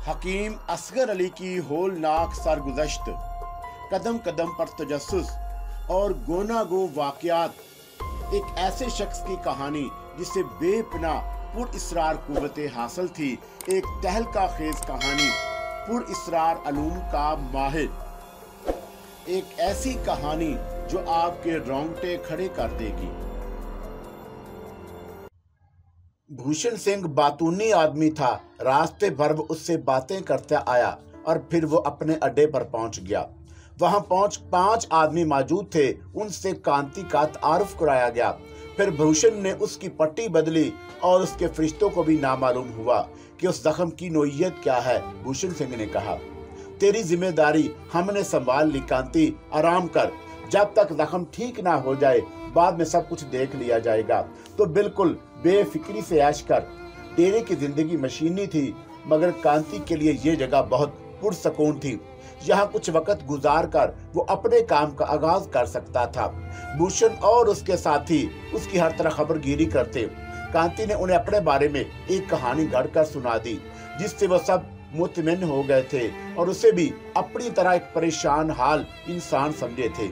हकीम असगर अली की होलनाक सरगुज़श्त, कदम कदम पर तजस्सुस और गोनागो वाक़यात, एक ऐसे शख्स की कहानी जिसे बेपनाह पुरइस्रार कुव्वतें हासिल थी। एक तहलका खेज कहानी, पुरइस्रार अलूम का माहिर, एक ऐसी कहानी जो आपके रोंगटे खड़े कर देगी। भूषण सिंह बातूनी आदमी था। रास्ते भर वो उससे बातें करता आया और फिर वो अपने अड्डे पर पहुंच गया। वहां पहुंच 5 आदमी मौजूद थे। उनसे कांति का तारुफ कराया गया। फिर भूषण ने उसकी पट्टी बदली और उसके फरिश्तों को भी नामालूम हुआ कि उस जख्म की नोयत क्या है। भूषण सिंह ने कहा, तेरी जिम्मेदारी हमने संभाल ली कांति, आराम कर, जब तक जख्म ठीक ना हो जाए बाद में सब कुछ देख लिया जाएगा। तो बिल्कुल बेफिक्री से ऐश कर। डेरे की जिंदगी मशीनी थी, मगर कांति के लिए ये जगह बहुत पुरसकून थी। यहाँ कुछ वक्त गुजार कर वो अपने काम का आगाज कर सकता था। भूषण और उसके साथी उसकी हर तरह खबरगिरी करते। कांति ने उन्हें अपने बारे में एक कहानी गढ़कर सुना दी, जिससे वो सब मुतमिन हो गए थे और उसे भी अपनी तरह एक परेशान हाल इंसान समझे थे।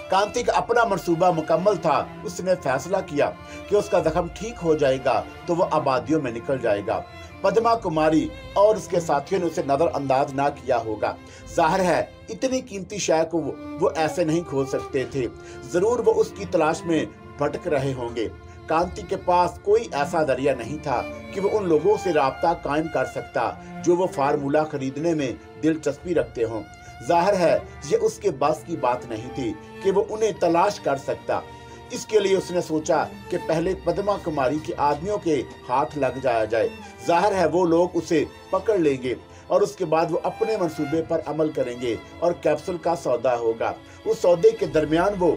कांति का अपना मंसूबा मुकम्मल था। उसने फैसला किया कि उसका जख्म ठीक हो जाएगा तो वह आबादियों में निकल जाएगा। पद्मा कुमारी और उसके साथियों ने उसे नजरअंदाज ना किया होगा। जाहिर है इतनी कीमती शय को वो ऐसे नहीं खो सकते थे। जरूर वो उसकी तलाश में भटक रहे होंगे। कांति के पास कोई ऐसा जरिया नहीं था कि वो उन लोगों से राब्ता कायम कर सकता जो वो फार्मूला खरीदने में दिलचस्पी रखते हों। जाहिर है ये उसके बस की बात नहीं थी कि वो उन्हें तलाश कर सकता। इसके लिए उसने सोचा कि पहले पद्मा कुमारी के आदमियों के हाथ लग जाया जाए। जाहिर है वो लोग उसे पकड़ लेंगे और उसके बाद वो अपने मंसूबे पर अमल करेंगे और कैप्सूल का सौदा होगा। उस सौदे के दरमियान वो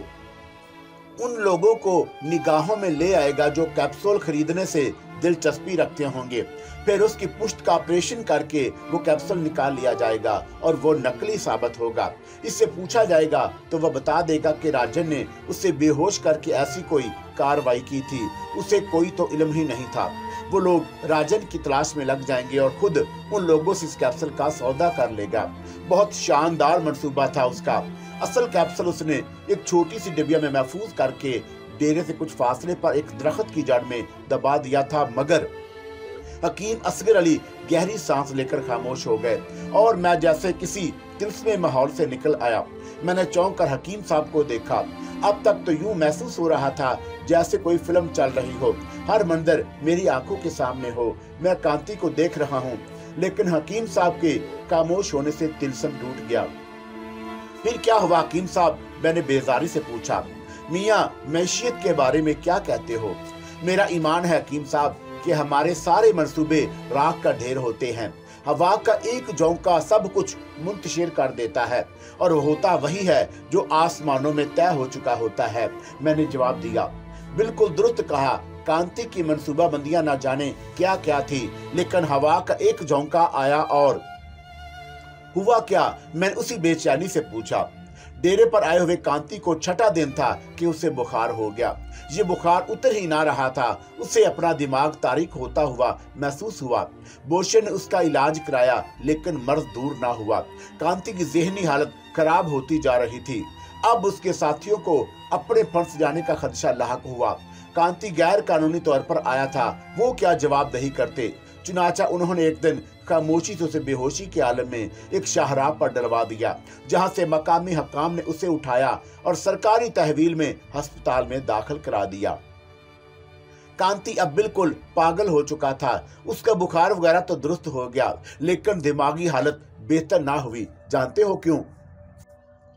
उन लोगों को निगाहों में ले आएगा जो कैप्सूल खरीदने से दिलचस्पी रखते होंगे। फिर उसकी पुष्ट का ऑपरेशन करके वो कैप्सूल निकाल लिया जाएगा और वो नकली साबित होगा। इससे पूछा जाएगा तो वह बता देगा कि राजन ने उसे बेहोश करके ऐसी कोई कार्रवाई की थी। उसे कोई तो इल्म ही नहीं था। वो लोग राजन की तलाश में लग जाएंगे और खुद उन लोगों से इस कैप्सूल का सौदा कर लेगा। बहुत शानदार मंसूबा था उसका। असल कैप्सूल उसने एक छोटी सी डिबिया में महफूज करके डेरे से कुछ फासले पर एक दरख्त की जड़ में दबा दिया था। मगर हकीम असगर अली गहरी सांस लेकर खामोश हो गए और मैं जैसे किसी तिलस्मे माहौल से निकल आया। मैंने चौंक कर हकीम साहब को देखा। अब तक तो यूं महसूस हो रहा था जैसे कोई फिल्म चल रही हो, हर मंजर मेरी आंखों के सामने हो। मैं कांति को देख रहा हूँ, लेकिन हकीम साहब के खामोश होने से तिलस्म टूट गया। फिर क्या हुआ हकीम साहब? मैंने बेजारी से पूछा। मियाँ, मैशियत के बारे में क्या कहते हो? मेरा ईमान है हकीम साहब कि हमारे सारे मंसूबे राख का ढेर होते हैं। हवा का एक झोंका सब कुछ मुंतशिर कर देता है और होता वही है जो आसमानों में तय हो चुका होता है। मैंने जवाब दिया, बिल्कुल दुरुस्त कहा। कांति की मंसूबाबंदियां ना जाने क्या क्या थी, लेकिन हवा का एक झोंका आया और हुआ क्या? मैंने उसी बेचैनी से पूछा। डेरे पर आए हुए कांति को छठा दिन था कि उसे बुखार हो गया। ये बुखार उतर ही ना रहा था। उसे अपना दिमाग तारीक होता हुआ महसूस हुआ। भूषण ने उसका इलाज कराया, लेकिन मर्ज दूर ना हुआ। कांति की ज़हनी हालत खराब होती जा रही थी। अब उसके साथियों को अपने फंस जाने का खदशा लाहक हुआ। कांति गैर कानूनी तौर पर आया था, वो क्या जवाबदेही करते। चुनाचा उन्होंने एक दिन खामोशी से उसे बेहोशी के आलम में एक शाहराह पर डलवा दिया, जहां से मकामी हकाम ने उसे उठाया और सरकारी तहवील में अस्पताल में दाखिल करा दिया। कांति अब बिल्कुल पागल हो चुका था। उसका बुखार वगैरह तो दुरुस्त हो गया, लेकिन दिमागी हालत बेहतर ना हुई। जानते हो क्यों?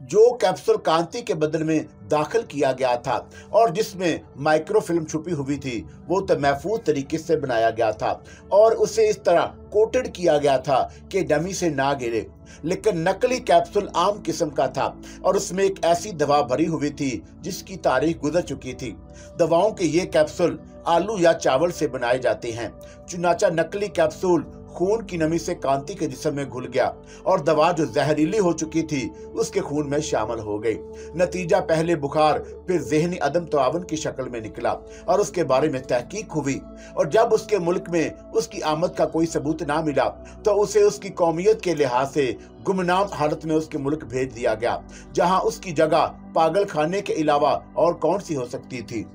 जो कैप्सूल कांति के बदन में दाखिल किया गया था और जिसमें माइक्रोफिल्म छुपी हुई थी, वो तो महफूज तरीके से बनाया गया था और उसे इस तरह कोटेड किया गया था कि डमी से ना गिरे। लेकिन नकली कैप्सूल आम किस्म का था और उसमें एक ऐसी दवा भरी हुई थी जिसकी तारीख गुजर चुकी थी। दवाओं के ये कैप्सूल आलू या चावल से बनाए जाते हैं। चुनाचा नकली कैप्सूल खून की नमी से कांति के जिस्म में घुल गया और दवा जो जहरीली हो चुकी थी उसके खून में शामिल हो गई। नतीजा पहले बुखार फिर ज़हनी अदम तवावन की शक्ल में निकला और उसके बारे में तहकीक हुई, और जब उसके मुल्क में उसकी आमद का कोई सबूत ना मिला तो उसे उसकी कौमियत के लिहाज से गुमनाम हालत में उसके मुल्क भेज दिया गया, जहां उसकी जगह पागल खाने के अलावा और कौन सी हो सकती थी।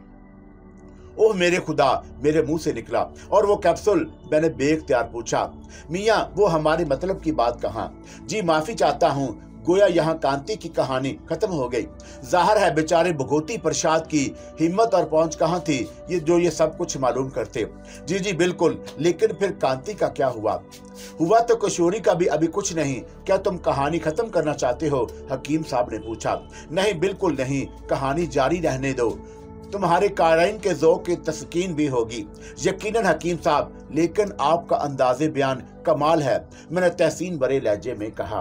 ओह मेरे खुदा, मेरे मुंह से निकला। और वो कैप्सूल? मैंने बेख्तियार पूछा। मियाँ, वो हमारे मतलब की बात कहाँ? जी माफी चाहता हूँ, गोया यहाँ कांति की कहानी खत्म हो गई। जाहिर है बेचारे भगोती प्रसाद की हिम्मत और पहुंच कहाँ थी ये सब कुछ मालूम करते। जी जी बिल्कुल, लेकिन फिर कांति का क्या हुआ? हुआ तो किशोरी का भी अभी कुछ नहीं। क्या तुम कहानी खत्म करना चाहते हो? हकीम साहब ने पूछा। नहीं, बिल्कुल नहीं, कहानी जारी रहने दो। तुम्हारे काराइन के ज़ौक़ की तस्कीन भी होगी। यकीनन हकीम साहब, लेकिन आपका अंदाज़े बयान कमाल है, मैंने तहसीन भरे लहजे में कहा।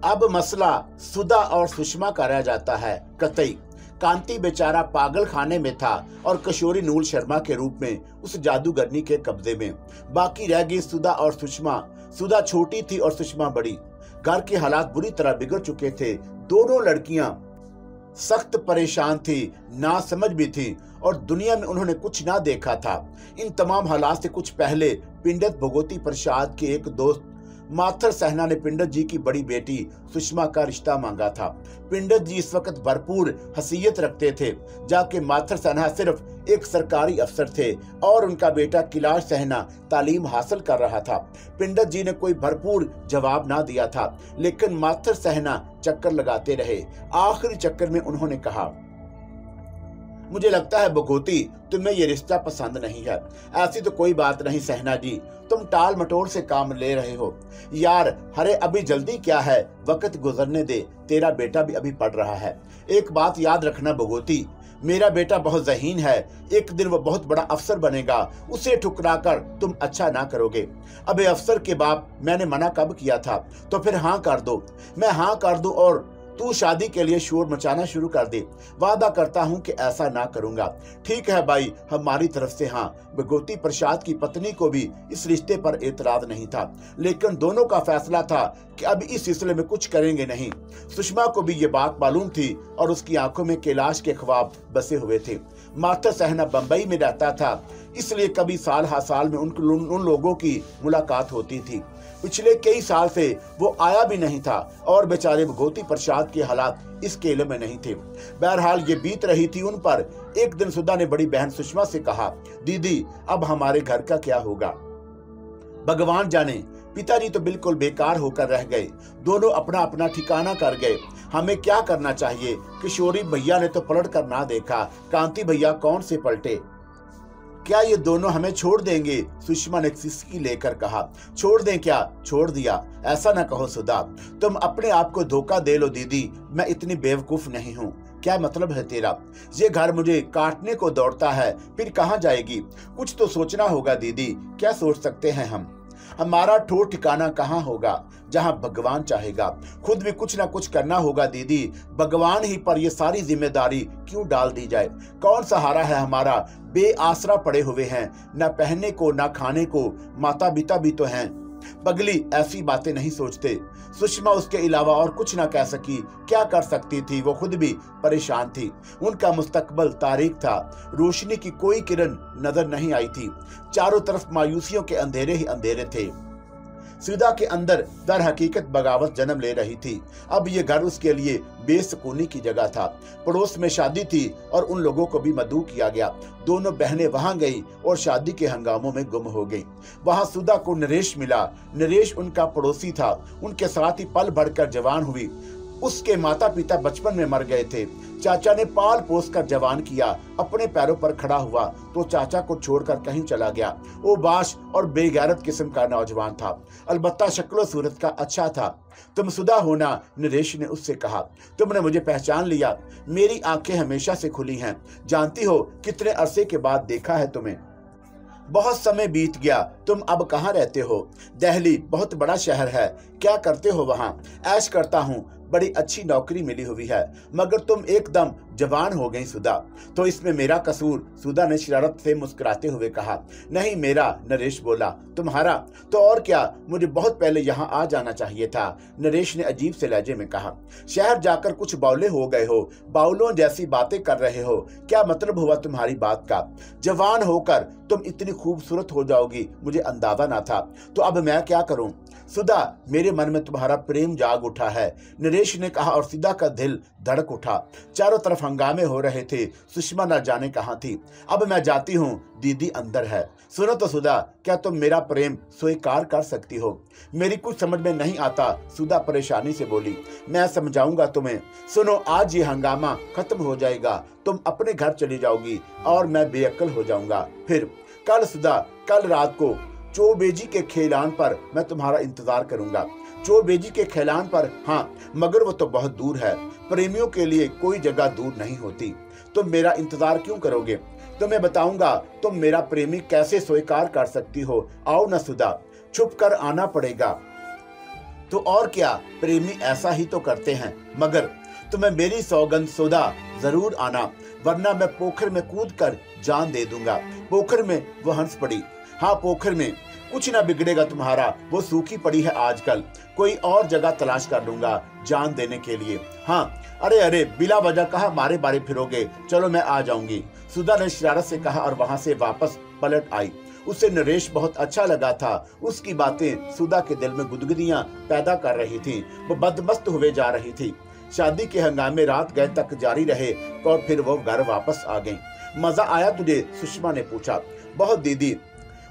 अब मसला सुधा और सुषमा का रह जाता है। कतई कांति बेचारा पागल खाने में था और किशोरी नूल शर्मा के रूप में उस जादूगरनी के कब्जे में। बाकी रह गई सुधा और सुषमा। सुधा छोटी थी और सुषमा बड़ी। घर के हालात बुरी तरह बिगड़ चुके थे। दोनों लड़कियां सख्त परेशान थी, ना समझ भी थी और दुनिया में उन्होंने कुछ ना देखा था। इन तमाम हालात से कुछ पहले पिंडत भगोती प्रसाद के एक दोस्त माथर सहना ने पिंडत जी की बड़ी बेटी सुषमा का रिश्ता मांगा था। पिंडत जी इस वक्त भरपूर हसीयत रखते थे, जाके माथर सहना सिर्फ एक सरकारी अफसर थे और उनका बेटा कैलाश सहना तालीम हासिल कर रहा था। पिंडत जी ने कोई भरपूर जवाब ना दिया था, लेकिन माथर सहना चक्कर लगाते रहे। आखिरी चक्कर में उन्होंने कहा, मुझे लगता है भगोती, तुम्हें ये रिश्ता पसंद नहीं है। ऐसी तो कोई बात नहीं सहना जी, तुम टाल मटोल से काम ले रहे हो। यार हरे अभी जल्दी क्या है, वक्त गुजरने दे, तेरा बेटा भी अभी पढ़ रहा है। एक बात याद रखना भगोती, मेरा बेटा बहुत ज़हीन है, एक दिन वो बहुत बड़ा अफसर बनेगा, उसे ठुकरा कर तुम अच्छा ना करोगे। अबे अफसर के बाप, मैंने मना कब किया था? तो फिर हाँ कर दो। मैं हाँ कर दूं और तू शादी के लिए शोर मचाना शुरू कर दे। वादा करता हूं कि ऐसा ना करूंगा। ठीक है भाई, हमारी तरफ से हाँ। भगोती प्रसाद की पत्नी को भी इस रिश्ते पर एतराज नहीं था, लेकिन दोनों का फैसला था कि अब इस सिलसिले में कुछ करेंगे नहीं। सुषमा को भी ये बात मालूम थी और उसकी आंखों में कैलाश के ख्वाब बसे हुए थे। माथर सहना बंबई में रहता था, इसलिए कभी साल हर साल में उन लोगों की मुलाकात होती थी। पिछले कई साल से वो आया भी नहीं था और बेचारे भगोती प्रसाद के हालात इस केले में नहीं थे। बहरहाल ये बीत रही थी उन पर। एक दिन सुधा ने बड़ी बहन सुषमा से कहा, दीदी अब हमारे घर का क्या होगा? भगवान जाने, पिताजी तो बिल्कुल बेकार होकर रह गए। दोनों अपना अपना ठिकाना कर गए। हमें क्या करना चाहिए? किशोरी भैया ने तो पलट कर ना देखा, कांति भैया कौन से पलटे? क्या ये दोनों हमें छोड़ देंगे? सुषमा ने सिसकी लेकर कहा। छोड़ दें क्या? छोड़ दिया, ऐसा ना कहो सुधा, तुम अपने आप को धोखा दे लो दीदी, मैं इतनी बेवकूफ नहीं हूँ। क्या मतलब है तेरा? ये घर मुझे काटने को दौड़ता है, फिर कहाँ जाएगी? कुछ तो सोचना होगा दीदी। क्या सोच सकते हैं हम? हमारा ठोर ठिकाना कहाँ होगा? जहाँ भगवान चाहेगा। खुद भी कुछ ना कुछ करना होगा दीदी। भगवान ही पर ये सारी जिम्मेदारी क्यों डाल दी जाए? कौन सहारा है हमारा? बेआसरा पड़े हुए हैं, ना पहनने को ना खाने को। माता पिता भी तो हैं। पगली ऐसी बातें नहीं सोचते। सुषमा उसके अलावा और कुछ ना कह सकी। क्या कर सकती थी? वो खुद भी परेशान थी। उनका मुस्तकबल तारीक था। रोशनी की कोई किरण नजर नहीं आई थी। चारों तरफ मायूसियों के अंधेरे ही अंधेरे थे। सुधा के अंदर दर हकीकत बगावत जन्म ले रही थी। अब ये घर उसके लिए बेसुकूनी की जगह था। पड़ोस में शादी थी और उन लोगों को भी मदऊ किया गया। दोनों बहनें वहां गई और शादी के हंगामों में गुम हो गई। वहां सुधा को नरेश मिला। नरेश उनका पड़ोसी था। उनके साथ ही पल बढ़कर जवान हुई। उसके माता पिता बचपन में मर गए थे। चाचा ने पाल पोस कर जवान किया। अपने पैरों पर खड़ा हुआ तो चाचा को छोड़कर कहीं चला गया। वो बाश और बेगैरत किस्म का नौजवान था, अलबत्ता शक्लो सूरत का अच्छा था। तुम सुधा हो ना? नरेश ने उससे कहा। तुमने मुझे पहचान लिया? मेरी आंखें हमेशा से खुली हैं। जानती हो कितने अरसे के बाद देखा है तुम्हें। बहुत समय बीत गया। तुम अब कहाँ रहते हो? दिल्ली बहुत बड़ा शहर है। क्या करते हो वहाँ? ऐश करता हूँ। बड़ी अच्छी नौकरी मिली हुई है, मगर तुम एकदम जवान हो गई सुधा, तो इसमें मेरा कसूर? सुधा ने शरारत से मुस्कुराते हुए कहा। नहीं मेरा, नरेश बोला। तुम्हारा? तो और क्या, मुझे बहुत पहले यहाँ आ जाना चाहिए था, नरेश ने अजीब से लहजे में कहा। शहर जाकर कुछ बावले हो गए हो, बावलों जैसी बातें कर रहे हो, क्या मतलब हुआ तुम्हारी बात का? जवान होकर तुम इतनी खूबसूरत हो जाओगी मुझे अंदाजा ना था, तो अब मैं क्या करूं? सुधा, मेरे मन में तुम्हारा प्रेम जाग उठा है, नरेश ने कहा और सुधा का दिल धड़क उठा। चारों तरफ हंगामे हो रहे थे, सुषमा न जाने कहां थी। अब मैं जाती हूं, दीदी अंदर है। सुनो तो सुधा, क्या तुम मेरा प्रेम स्वीकार कर सकती हो? मेरी कुछ समझ में नहीं आता, सुधा परेशानी से बोली। मैं समझाऊंगा तुम्हें। सुनो, आज ये हंगामा खत्म हो जाएगा, तुम अपने घर चली जाओगी और मैं बेअक्ल हो जाऊंगा। फिर कल सुधा, कल रात को चौबेजी के खैलान पर मैं तुम्हारा इंतजार करूंगा। चौबेजी के खैलान पर? हाँ, मगर वो तो बहुत दूर है, प्रेमियों के लिए कोई जगह दूर नहीं होती। तुम मेरा इंतजार क्यों करोगे? तो मैं बताऊंगा तुम मेरा प्रेमी कैसे स्वीकार कर सकती हो। आओ न सुधा, छुप कर आना पड़ेगा। तो और क्या, प्रेमी ऐसा ही तो करते हैं, मगर तुम्हें मेरी सौगंध सुधा, जरूर आना, वरना मैं पोखर में कूद कर जान दे दूंगा। पोखर में? वो हंस पड़ी। हाँ, पोखर में। कुछ ना बिगड़ेगा तुम्हारा, वो सूखी पड़ी है आजकल, कोई और जगह तलाश कर लूंगा जान देने के लिए। हाँ, अरे अरे, बिला वजह कहा मारे बारे फिरोगे, चलो मैं आ जाऊंगी, सुधा ने शरारत से कहा और वहां से वापस पलट आई। उसे नरेश बहुत अच्छा लगा था, उसकी बातें सुधा के दिल में गुदगुदियां पैदा कर रही थी। वो बदमस्त हुए जा रही थी। शादी के हंगामे रात गए तक जारी रहे और फिर वो घर वापस आ गई। मजा आया तुझे? सुषमा ने पूछा। बहुत दीदी।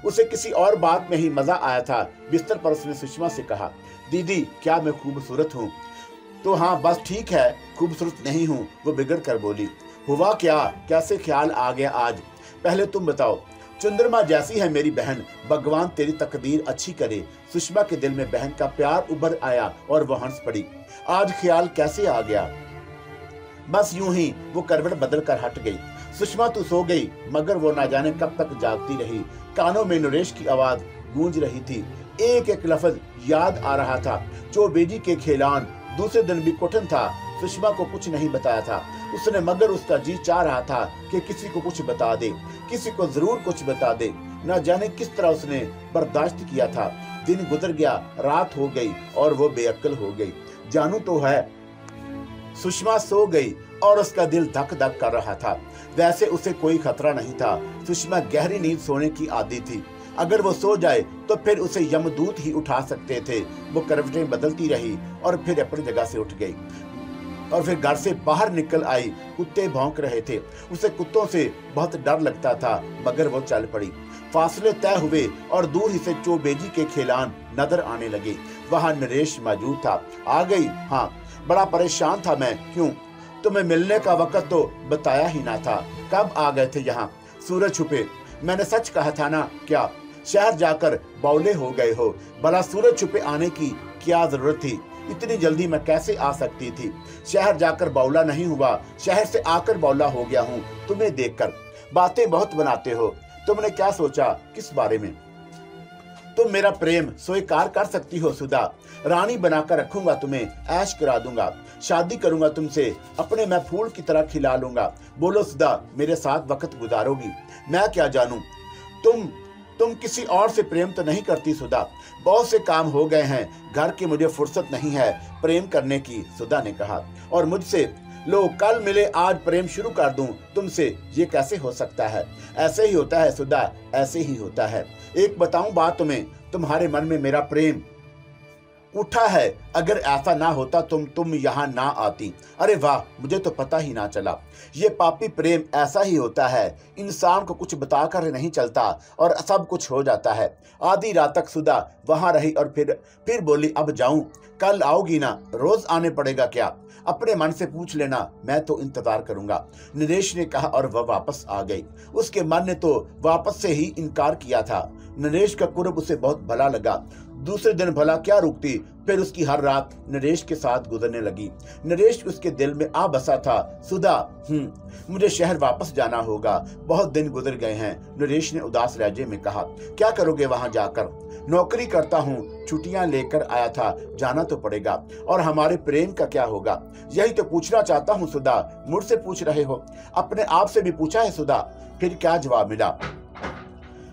उसे किसी और बात में ही मजा आया था। बिस्तर पर उसने सुषमा से कहा, दीदी क्या मैं खूबसूरत हूँ? तो हाँ, बस ठीक है, खूबसूरत नहीं हूँ, वो बिगड़ कर बोली। हुआ क्या? कैसे ख्याल आ गया आज? पहले तुम बताओ। चंद्रमा जैसी है मेरी बहन, भगवान तेरी तकदीर अच्छी करे। सुषमा के दिल में बहन का प्यार उभर आया और वह हंस पड़ी। आज ख्याल कैसे आ गया? बस यूं ही, वो करवट बदल कर हट गई। सुषमा तो सो गई, मगर वो ना जाने कब तक जागती रही। कानों में नरेश की आवाज गूंज रही थी, एक एक लफ्ज याद आ रहा था। चौबेजी के खैलान, दूसरे दिन भी कठिन था। सुषमा को कुछ नहीं बताया था उसने, मगर उसका जी चाह रहा था कि किसी को कुछ बता दे, किसी को जरूर कुछ बता दे। न जाने किस तरह उसने बर्दाश्त किया था। दिन गुजर गया, रात हो गई और वो बेअक्ल हो गई। जानू तो है। सुषमा सो गई और उसका दिल धक धक कर रहा था। वैसे उसे कोई खतरा नहीं था। सुषमा गहरी नींद सोने की आदी थी। अगर वो सो जाए तो फिर उसे यमदूत ही उठा सकते थे। वो करवटें बदलती रही और फिर अपनी जगह से उठ गई और फिर घर से बाहर निकल आई। कुत्ते भौंक रहे थे। उसे कुत्तों से बहुत डर लगता था, मगर वो चल पड़ी। फासले तय हुए और दूर ही से चौबेजी के खैलान नजर आने लगे। वहां नरेश मौजूद था। आ गई? हाँ, बड़ा परेशान था मैं। क्यों? तुम्हें मिलने का वक्त तो बताया ही ना था। कब आ गए थे यहाँ? सूरज छुपे। मैंने सच कहा था ना? क्या शहर जाकर बावले हो गए हो? भला सूरज छुपे आने की क्या जरूरत थी? इतनी जल्दी मैं कैसे आ सकती थी? शहर जाकर बावला नहीं हुआ, शहर से आकर बावला हो गया हूँ तुम्हें देखकर। बातें बहुत बनाते हो। तुमने क्या सोचा? किस बारे में? तुम मेरा प्रेम स्वीकार कर सकती हो सुधा? रानी बनाकर रखूंगा तुम्हें, ऐश करा दूंगा, शादी करूंगा तुमसे, अपने मैं फूल की तरह खिला लूंगा। बोलो सुधा, मेरे साथ वक्त गुजारोगी? मैं क्या जानूं, तुम किसी और से प्रेम तो नहीं करती सुधा? बहुत से काम हो गए हैं घर की, मुझे फुर्सत नहीं है प्रेम करने की, सुधा ने कहा। और मुझसे? लो, कल मिले आज प्रेम शुरू कर दूं तुमसे, ये कैसे हो सकता है? ऐसे ही होता है सुधा, ऐसे ही होता है। एक बताऊं बात तुम्हें, तुम्हारे मन में मेरा प्रेम उठा है। अगर ऐसा ना होता तुम यहाँ ना आती। अरे वाह, मुझे तो पता ही ना चला। ये पापी प्रेम ऐसा ही होता है, इंसान को कुछ बताकर नहीं चलता और सब कुछ हो जाता है। आधी रात तक सुधा वहां रही और फिर बोली, अब जाऊं? कल आओगी ना? रोज आने पड़ेगा क्या? अपने मन से पूछ लेना, मैं तो इंतजार करूंगा, नरेश ने कहा और वह वापस आ गई। उसके मन ने तो वापस से ही इनकार किया था। नरेश का कुर्ब उसे बहुत भला लगा। दूसरे दिन भला क्या रुकती, फिर उसकी हर रात नरेश के साथ गुजरने लगी। नरेश उसके दिल में आ बसा था। सुधा, मुझे शहर वापस जाना होगा, बहुत दिन गुजर गए हैं, नरेश ने उदास लहजे में कहा। क्या करोगे वहां जाकर? नौकरी करता हूँ, छुट्टियां लेकर आया था, जाना तो पड़ेगा। और हमारे प्रेम का क्या होगा? यही तो पूछना चाहता हूँ सुधा, मुझसे पूछ रहे हो? अपने आप से भी पूछा है सुधा? फिर क्या जवाब मिला?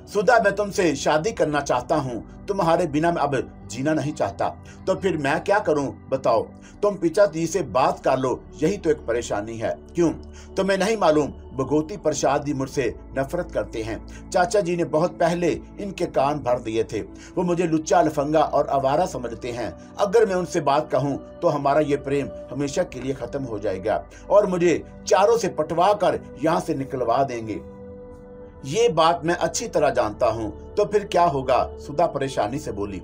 सुधा, मैं तुमसे शादी करना चाहता हूँ, तुम्हारे बिना मैं अब जीना नहीं चाहता। तो फिर मैं क्या करूं बताओ? तुम पिताजी से बात कर लो, यही तो एक परेशानी है। क्यों, तुम्हें नहीं मालूम भगवती प्रसाद जी मुझसे नफरत करते हैं। चाचा जी ने बहुत पहले इनके कान भर दिए थे। वो मुझे लुच्चा, लफंगा और आवारा समझते हैं। अगर मैं उनसे बात कहूं तो हमारा ये प्रेम हमेशा के लिए खत्म हो जाएगा और मुझे चारों से पटवा कर यहाँ से निकलवा देंगे। ये बात मैं अच्छी तरह जानता हूँ। तो फिर क्या होगा? सुधा परेशानी से बोली।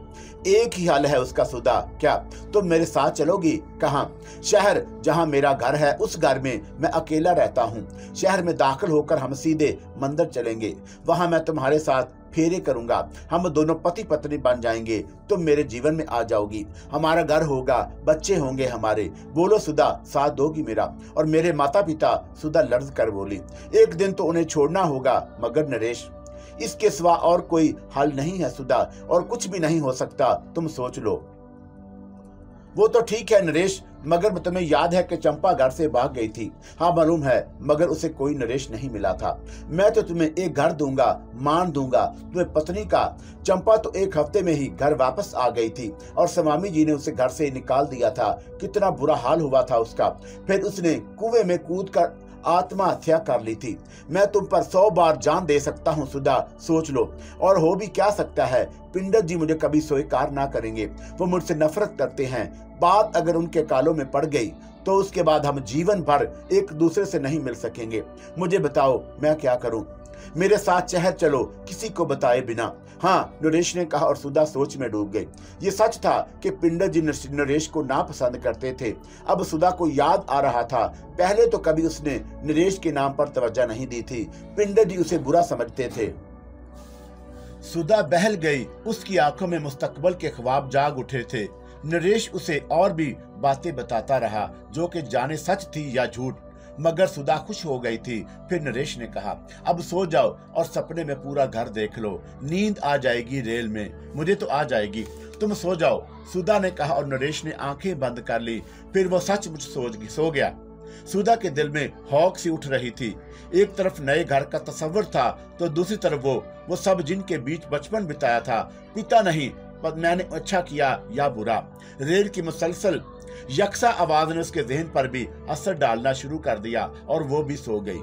एक ही हाल है उसका सुधा। क्या तुम मेरे साथ चलोगी? कहाँ? शहर जहाँ मेरा घर है, उस घर में मैं अकेला रहता हूँ। शहर में दाखिल होकर हम सीधे मंदिर चलेंगे, वहां मैं तुम्हारे साथ फेरे करूंगा। हम दोनों पति पत्नी बन जाएंगे, तुम मेरे जीवन में आ जाओगी, हमारा घर होगा, बच्चे होंगे हमारे। बोलो सुधा, साथ दोगी मेरा? और मेरे माता पिता? सुधा लर्ज कर बोली। एक दिन तो उन्हें छोड़ना होगा, मगर नरेश, इसके सिवा और कोई हल नहीं है सुधा, और कुछ भी नहीं हो सकता, तुम सोच लो। वो तो ठीक है नरेश, मगर तुम्हें याद है कि चंपा घर से भाग गई थी? हाँ मालूम है, मगर उसे कोई नरेश नहीं मिला था। मैं तो तुम्हें एक घर दूंगा, मान दूंगा, तुम्हें पत्नी का। चंपा तो एक हफ्ते में ही घर वापस आ गई थी और स्वामी जी ने उसे घर से निकाल दिया था। कितना बुरा हाल हुआ था उसका। फिर उसने कुएं में कूद कर आत्महत्या कर ली थी। मैं तुम पर 100 बार जान दे सकता हूँ सुधा, सोच लो। और हो भी क्या सकता है, पिंडर जी मुझे कभी स्वीकार ना करेंगे। वो मुझसे नफरत करते हैं। बात अगर उनके कालों में पड़ गई तो उसके बाद हम जीवन भर एक दूसरे से नहीं मिल सकेंगे। मुझे बताओ मैं क्या करूं? मेरे साथ शहर चलो, किसी को बताए बिना। हाँ, नरेश ने कहा और सुधा सोच में डूब गई। ये सच था कि पिंडर जी नरेश को नापसंद करते थे। अब सुधा को याद आ रहा था, पहले तो कभी उसने नरेश के नाम पर तवज्जो नहीं दी थी। पिंडर जी उसे बुरा समझते थे। सुधा बहल गई। उसकी आंखों में मुस्तकबल के ख्वाब जाग उठे थे। नरेश उसे और भी बातें बताता रहा, जो कि जाने सच थी या झूठ, मगर सुधा खुश हो गई थी। फिर नरेश ने कहा, अब सो जाओ और सपने में पूरा घर देख लो। नींद आ जाएगी रेल में, मुझे तो आ जाएगी, तुम सो जाओ, सुधा ने कहा और नरेश ने आंखें बंद कर ली। फिर वो सचमुच सो गया। सुधा के दिल में हौक सी उठ रही थी। एक तरफ नए घर का तस्वर था तो दूसरी तरफ वो सब जिनके बीच बचपन बिताया था। पिता नहीं, पर मैंने अच्छा किया या बुरा। रेल की मुसलसल यकसा आवाज ने उसके जहन पर भी असर डालना शुरू कर दिया और वो भी सो गई।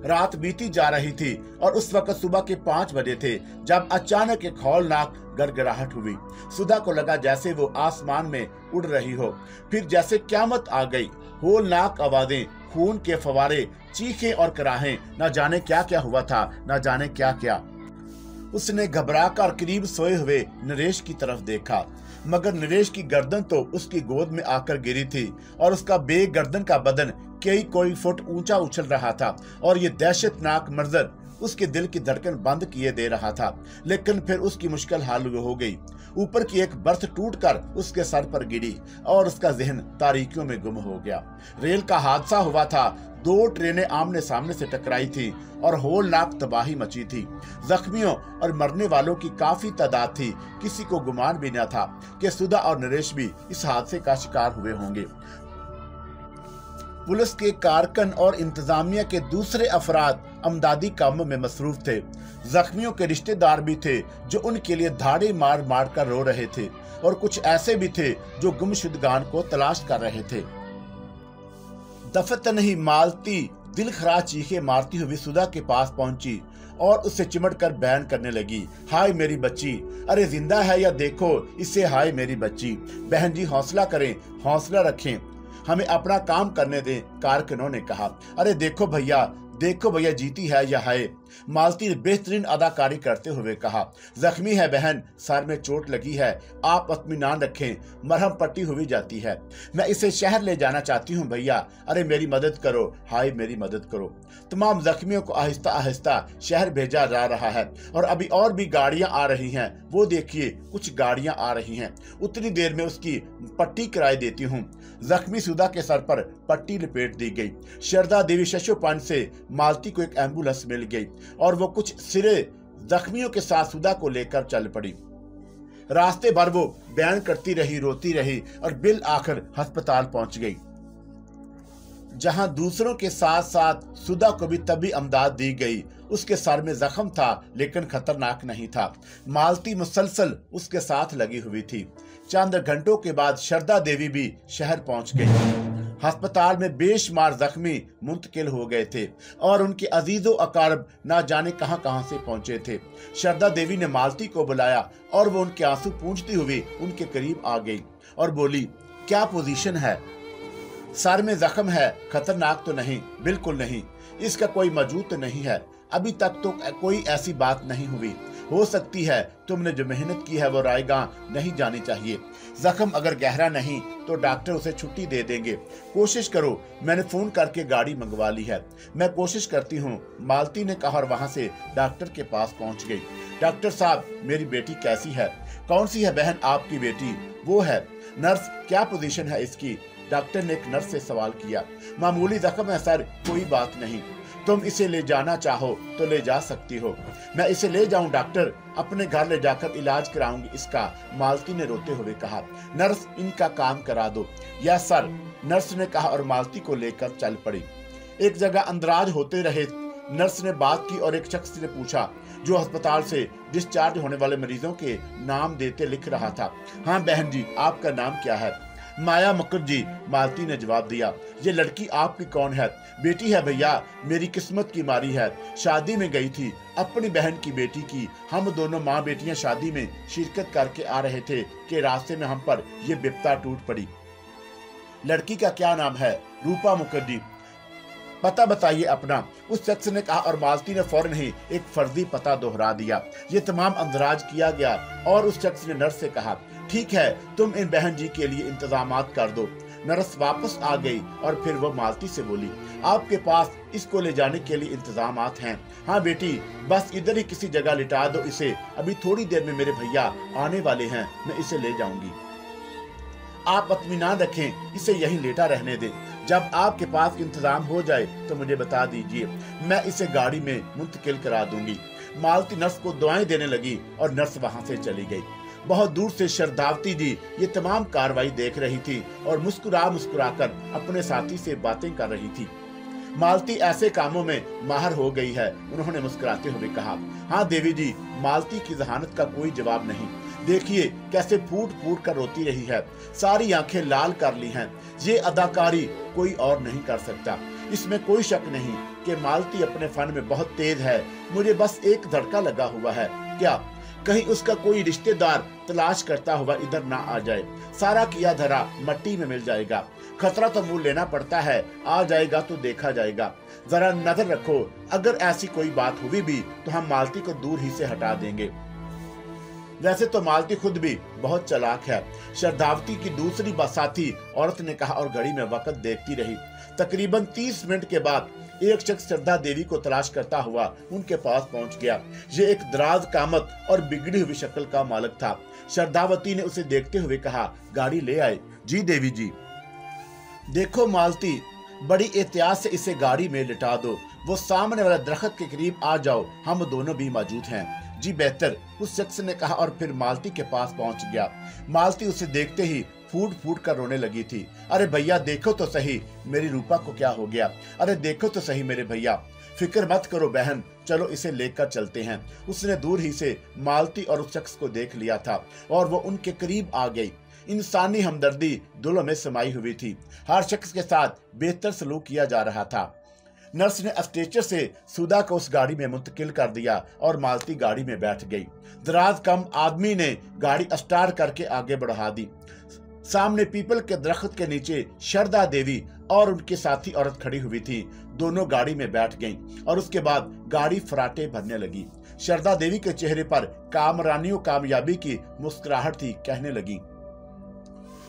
रात बीती जा रही थी और उस वक्त सुबह के 5 बजे थे जब अचानक एक हौलनाक गड़गड़ाहट हुई। सुधा को लगा जैसे वो आसमान में उड़ रही हो। फिर जैसे क्यामत आ गई। हौलनाक आवाजें, खून के फवारे, चीखें और कराहें, न जाने क्या क्या हुआ था, न जाने क्या क्या। उसने घबराकर करीब सोए हुए नरेश की तरफ देखा, मगर नरेश की गर्दन तो उसकी गोद में आकर गिरी थी और उसका बेगर्दन का बदन कोई फुट ऊंचा उछल रहा था और ये दहशतनाक मंजर उसके दिल की धड़कन बंद किए दे रहा था। लेकिन फिर उसकी मुश्किल हाल हो गई। ऊपर की एक बर्थ टूटकर उसके सर पर गिरी और उसका जहन तारीकियों में गुम हो गया। रेल का हादसा हुआ था। 2 ट्रेनें आमने सामने से टकराई थी और होलनाक तबाही मची थी। जख्मियों और मरने वालों की काफी तादाद थी। किसी को गुमान भी न था कि सुधा और नरेश भी इस हादसे का शिकार हुए होंगे। पुलिस के कारकुन और इंतजामिया के दूसरे अफराद अमदादी कामों में मसरूफ थे। जख्मियों के रिश्तेदार भी थे जो उनके लिए धाड़े मार मार कर रो रहे थे और कुछ ऐसे भी थे जो गुमशुदगान को तलाश कर रहे थे। दफत नहीं मालती दिल खराज चीखें मारती हुई सुधा के पास पहुंची और उससे चिमट कर बयान करने लगी, हाय मेरी बच्ची, अरे जिंदा है या देखो इसे, हाय मेरी बच्ची। बहन जी हौसला करें, हौसला रखें, हमें अपना काम करने दें। कारकुनों ने कहा, अरे देखो भैया जीती है या हाय। मालती ने बेहतरीन अदाकारी करते हुए कहा, जख्मी है बहन, सर में चोट लगी है, आप इत्मीनान रखें, मरहम पट्टी हुई जाती है। मैं इसे शहर ले जाना चाहती हूँ भैया, अरे मेरी मदद करो, हाय मेरी मदद करो। तमाम जख्मियों को आहिस्ता आहिस्ता शहर भेजा जा रहा है और अभी और भी गाड़ियां आ रही हैं। वो देखिए कुछ गाड़ियां आ रही हैं, उतनी देर में उसकी पट्टी कराई देती हूँ। जख्मी सुधा के सर पर पट्टी लपेट दी गई। शारदा देवी शशोपन से मालती को एक एम्बुलेंस मिल गई और वो कुछ सिरे जख्मियों के साथ सुधा को लेकर चल पड़ी। रास्ते भर वो बयान करती रही, रोती रही और बिल आखिर अस्पताल पहुंच गई, जहां दूसरों के साथ साथ सुधा को भी तभी अमदाद दी गई। उसके सर में जख्म था लेकिन खतरनाक नहीं था। मालती मुसलसल उसके साथ लगी हुई थी। चंद घंटों के बाद शारदा देवी भी शहर पहुंच गई। अस्पताल में बेशुमार जख्मी मुंतकिल हो गए थे और उनके अजीजो अकारब ना जाने कहां कहां से पहुंचे थे। शारदा देवी ने मालती को बुलाया और वो उनके आंसू पूंछती हुई उनके करीब आ गई और बोली, क्या पोजीशन है? सर में जख्म है, खतरनाक तो नहीं? बिल्कुल नहीं, इसका कोई मौजूद तो नहीं है, अभी तक तो कोई ऐसी बात नहीं हुई। हो सकती है तुमने जो मेहनत की है वो रायगां नहीं जानी चाहिए। जख्म अगर गहरा नहीं तो डॉक्टर उसे छुट्टी दे देंगे। कोशिश करो, मैंने फोन करके गाड़ी मंगवा ली है, मैं कोशिश करती हूँ, मालती ने कहा और वहां से डॉक्टर के पास पहुंच गई। डॉक्टर साहब, मेरी बेटी कैसी है? कौन सी है बहन आपकी बेटी? वो है। नर्स, क्या पोजीशन है इसकी? डॉक्टर ने एक नर्स से सवाल किया। मामूली जख्म है सर, कोई बात नहीं, तुम इसे ले जाना चाहो तो ले जा सकती हो। मैं इसे ले जाऊं डॉक्टर? अपने घर ले जाकर इलाज कराऊंगी इसका, मालती ने रोते हुए कहा। नर्स, इनका काम करा दो। यस सर, नर्स ने कहा और मालती को लेकर चल पड़ी। एक जगह अंदराज होते रहे। नर्स ने बात की और एक शख्स ने पूछा जो अस्पताल से डिस्चार्ज होने वाले मरीजों के नाम देते लिख रहा था। हाँ बहन जी, आपका नाम क्या है? माया मुखर्जी, मालती ने जवाब दिया। ये लड़की आपकी कौन है? बेटी है भैया, मेरी किस्मत की मारी है, शादी में गई थी अपनी बहन की बेटी की। हम दोनों माँ बेटियां शादी में शिरकत करके आ रहे थे कि रास्ते में हम पर यह विपदा टूट पड़ी। लड़की का क्या नाम है? रूपा मुखर्जी। पता बताइए अपना, उस शख्स ने कहा और मालती ने फौरन ही एक फर्जी पता दोहरा दिया। ये तमाम अंदराज किया गया और उस शख्स ने नर्स से कहा, ठीक है, तुम इन बहन जी के लिए इंतजामात कर दो। नर्स वापस आ गई और फिर वो मालती से बोली, आपके पास इसको ले जाने के लिए इंतजामात हैं? हाँ बेटी, बस इधर ही किसी जगह लिटा दो इसे, अभी थोड़ी देर में मेरे भैया आने वाले हैं, मैं इसे ले जाऊंगी। आप इत्मीनान रखें, इसे यहीं लेटा रहने दें, जब आपके पास इंतजाम हो जाए तो मुझे बता दीजिए, मैं इसे गाड़ी में मुंतकिल करा दूंगी। मालती नर्स को दुआएं देने लगी और नर्स वहां से चली गई। बहुत दूर से शारदावती जी ये तमाम कार्रवाई देख रही थी और मुस्कुरा मुस्कुराकर अपने साथी से बातें कर रही थी। मालती ऐसे कामों में माहिर हो गई है, उन्होंने मुस्कुराते हुए कहा। हाँ देवी जी, मालती की जहानत का कोई जवाब नहीं। देखिए कैसे फूट फूट कर रोती रही है, सारी आंखें लाल कर ली हैं। ये अदाकारी कोई और नहीं कर सकता। इसमें कोई शक नहीं कि मालती अपने फन में बहुत तेज है। मुझे बस एक धड़का लगा हुआ है, क्या कहीं उसका कोई रिश्तेदार तलाश करता हुआ इधर ना आ जाए। सारा किया धरा मट्टी में मिल जाएगा। खतरा तो मुंह लेना पड़ता है, आ जाएगा तो देखा जाएगा। जरा नजर रखो, अगर ऐसी कोई बात हुई भी तो हम मालती को दूर ही से हटा देंगे। वैसे तो मालती खुद भी बहुत चालाक है, शारदावती की दूसरी साथी औरत ने कहा और घड़ी में वक्त देखती रही। तकरीबन 30 मिनट के बाद एक शख्स शारदा देवी को तलाश करता हुआ उनके पास पहुंच गया। ये एक दराज कामत और बिगड़ी हुई शक्ल का मालिक था। शारदावती ने उसे देखते हुए कहा, गाड़ी ले आए? जी देवी जी। देखो मालती, बड़ी एहतियात से इसे गाड़ी में लिटा दो। वो सामने वाले दरख्त के करीब आ जाओ, हम दोनों भी मौजूद हैं। जी बेहतर, उस शख्स ने कहा और फिर मालती के पास पहुंच गया। मालती उसे देखते ही फूट फूट कर रोने लगी थी। अरे भैया देखो तो सही, मेरी रूपा को क्या हो गया? अरे देखो तो सही मेरे भैया। फिक्र मत करो बहन, चलो इसे लेकर चलते हैं। उसने दूर ही से मालती और उस शख्स को देख लिया था और वो उनके करीब आ गई। इंसानी हमदर्दी दिलों में समाई हुई थी। हर शख्स के साथ बेहतर सलूक किया जा रहा था। नर्स ने स्ट्रेचर से सुधा को उस गाड़ी में मुंतकिल कर दिया और मालती गाड़ी में बैठ गई। दराज कम आदमी ने गाड़ी स्टार्ट करके आगे बढ़ा दी। सामने पीपल के दरख्त के नीचे शारदा देवी और उनके साथी औरत खड़ी हुई थी। दोनों गाड़ी में बैठ गईं और उसके बाद गाड़ी फराटे भरने लगी। शारदा देवी के चेहरे पर कामरानियों कामयाबी की मुस्कुराहट थी। कहने लगी,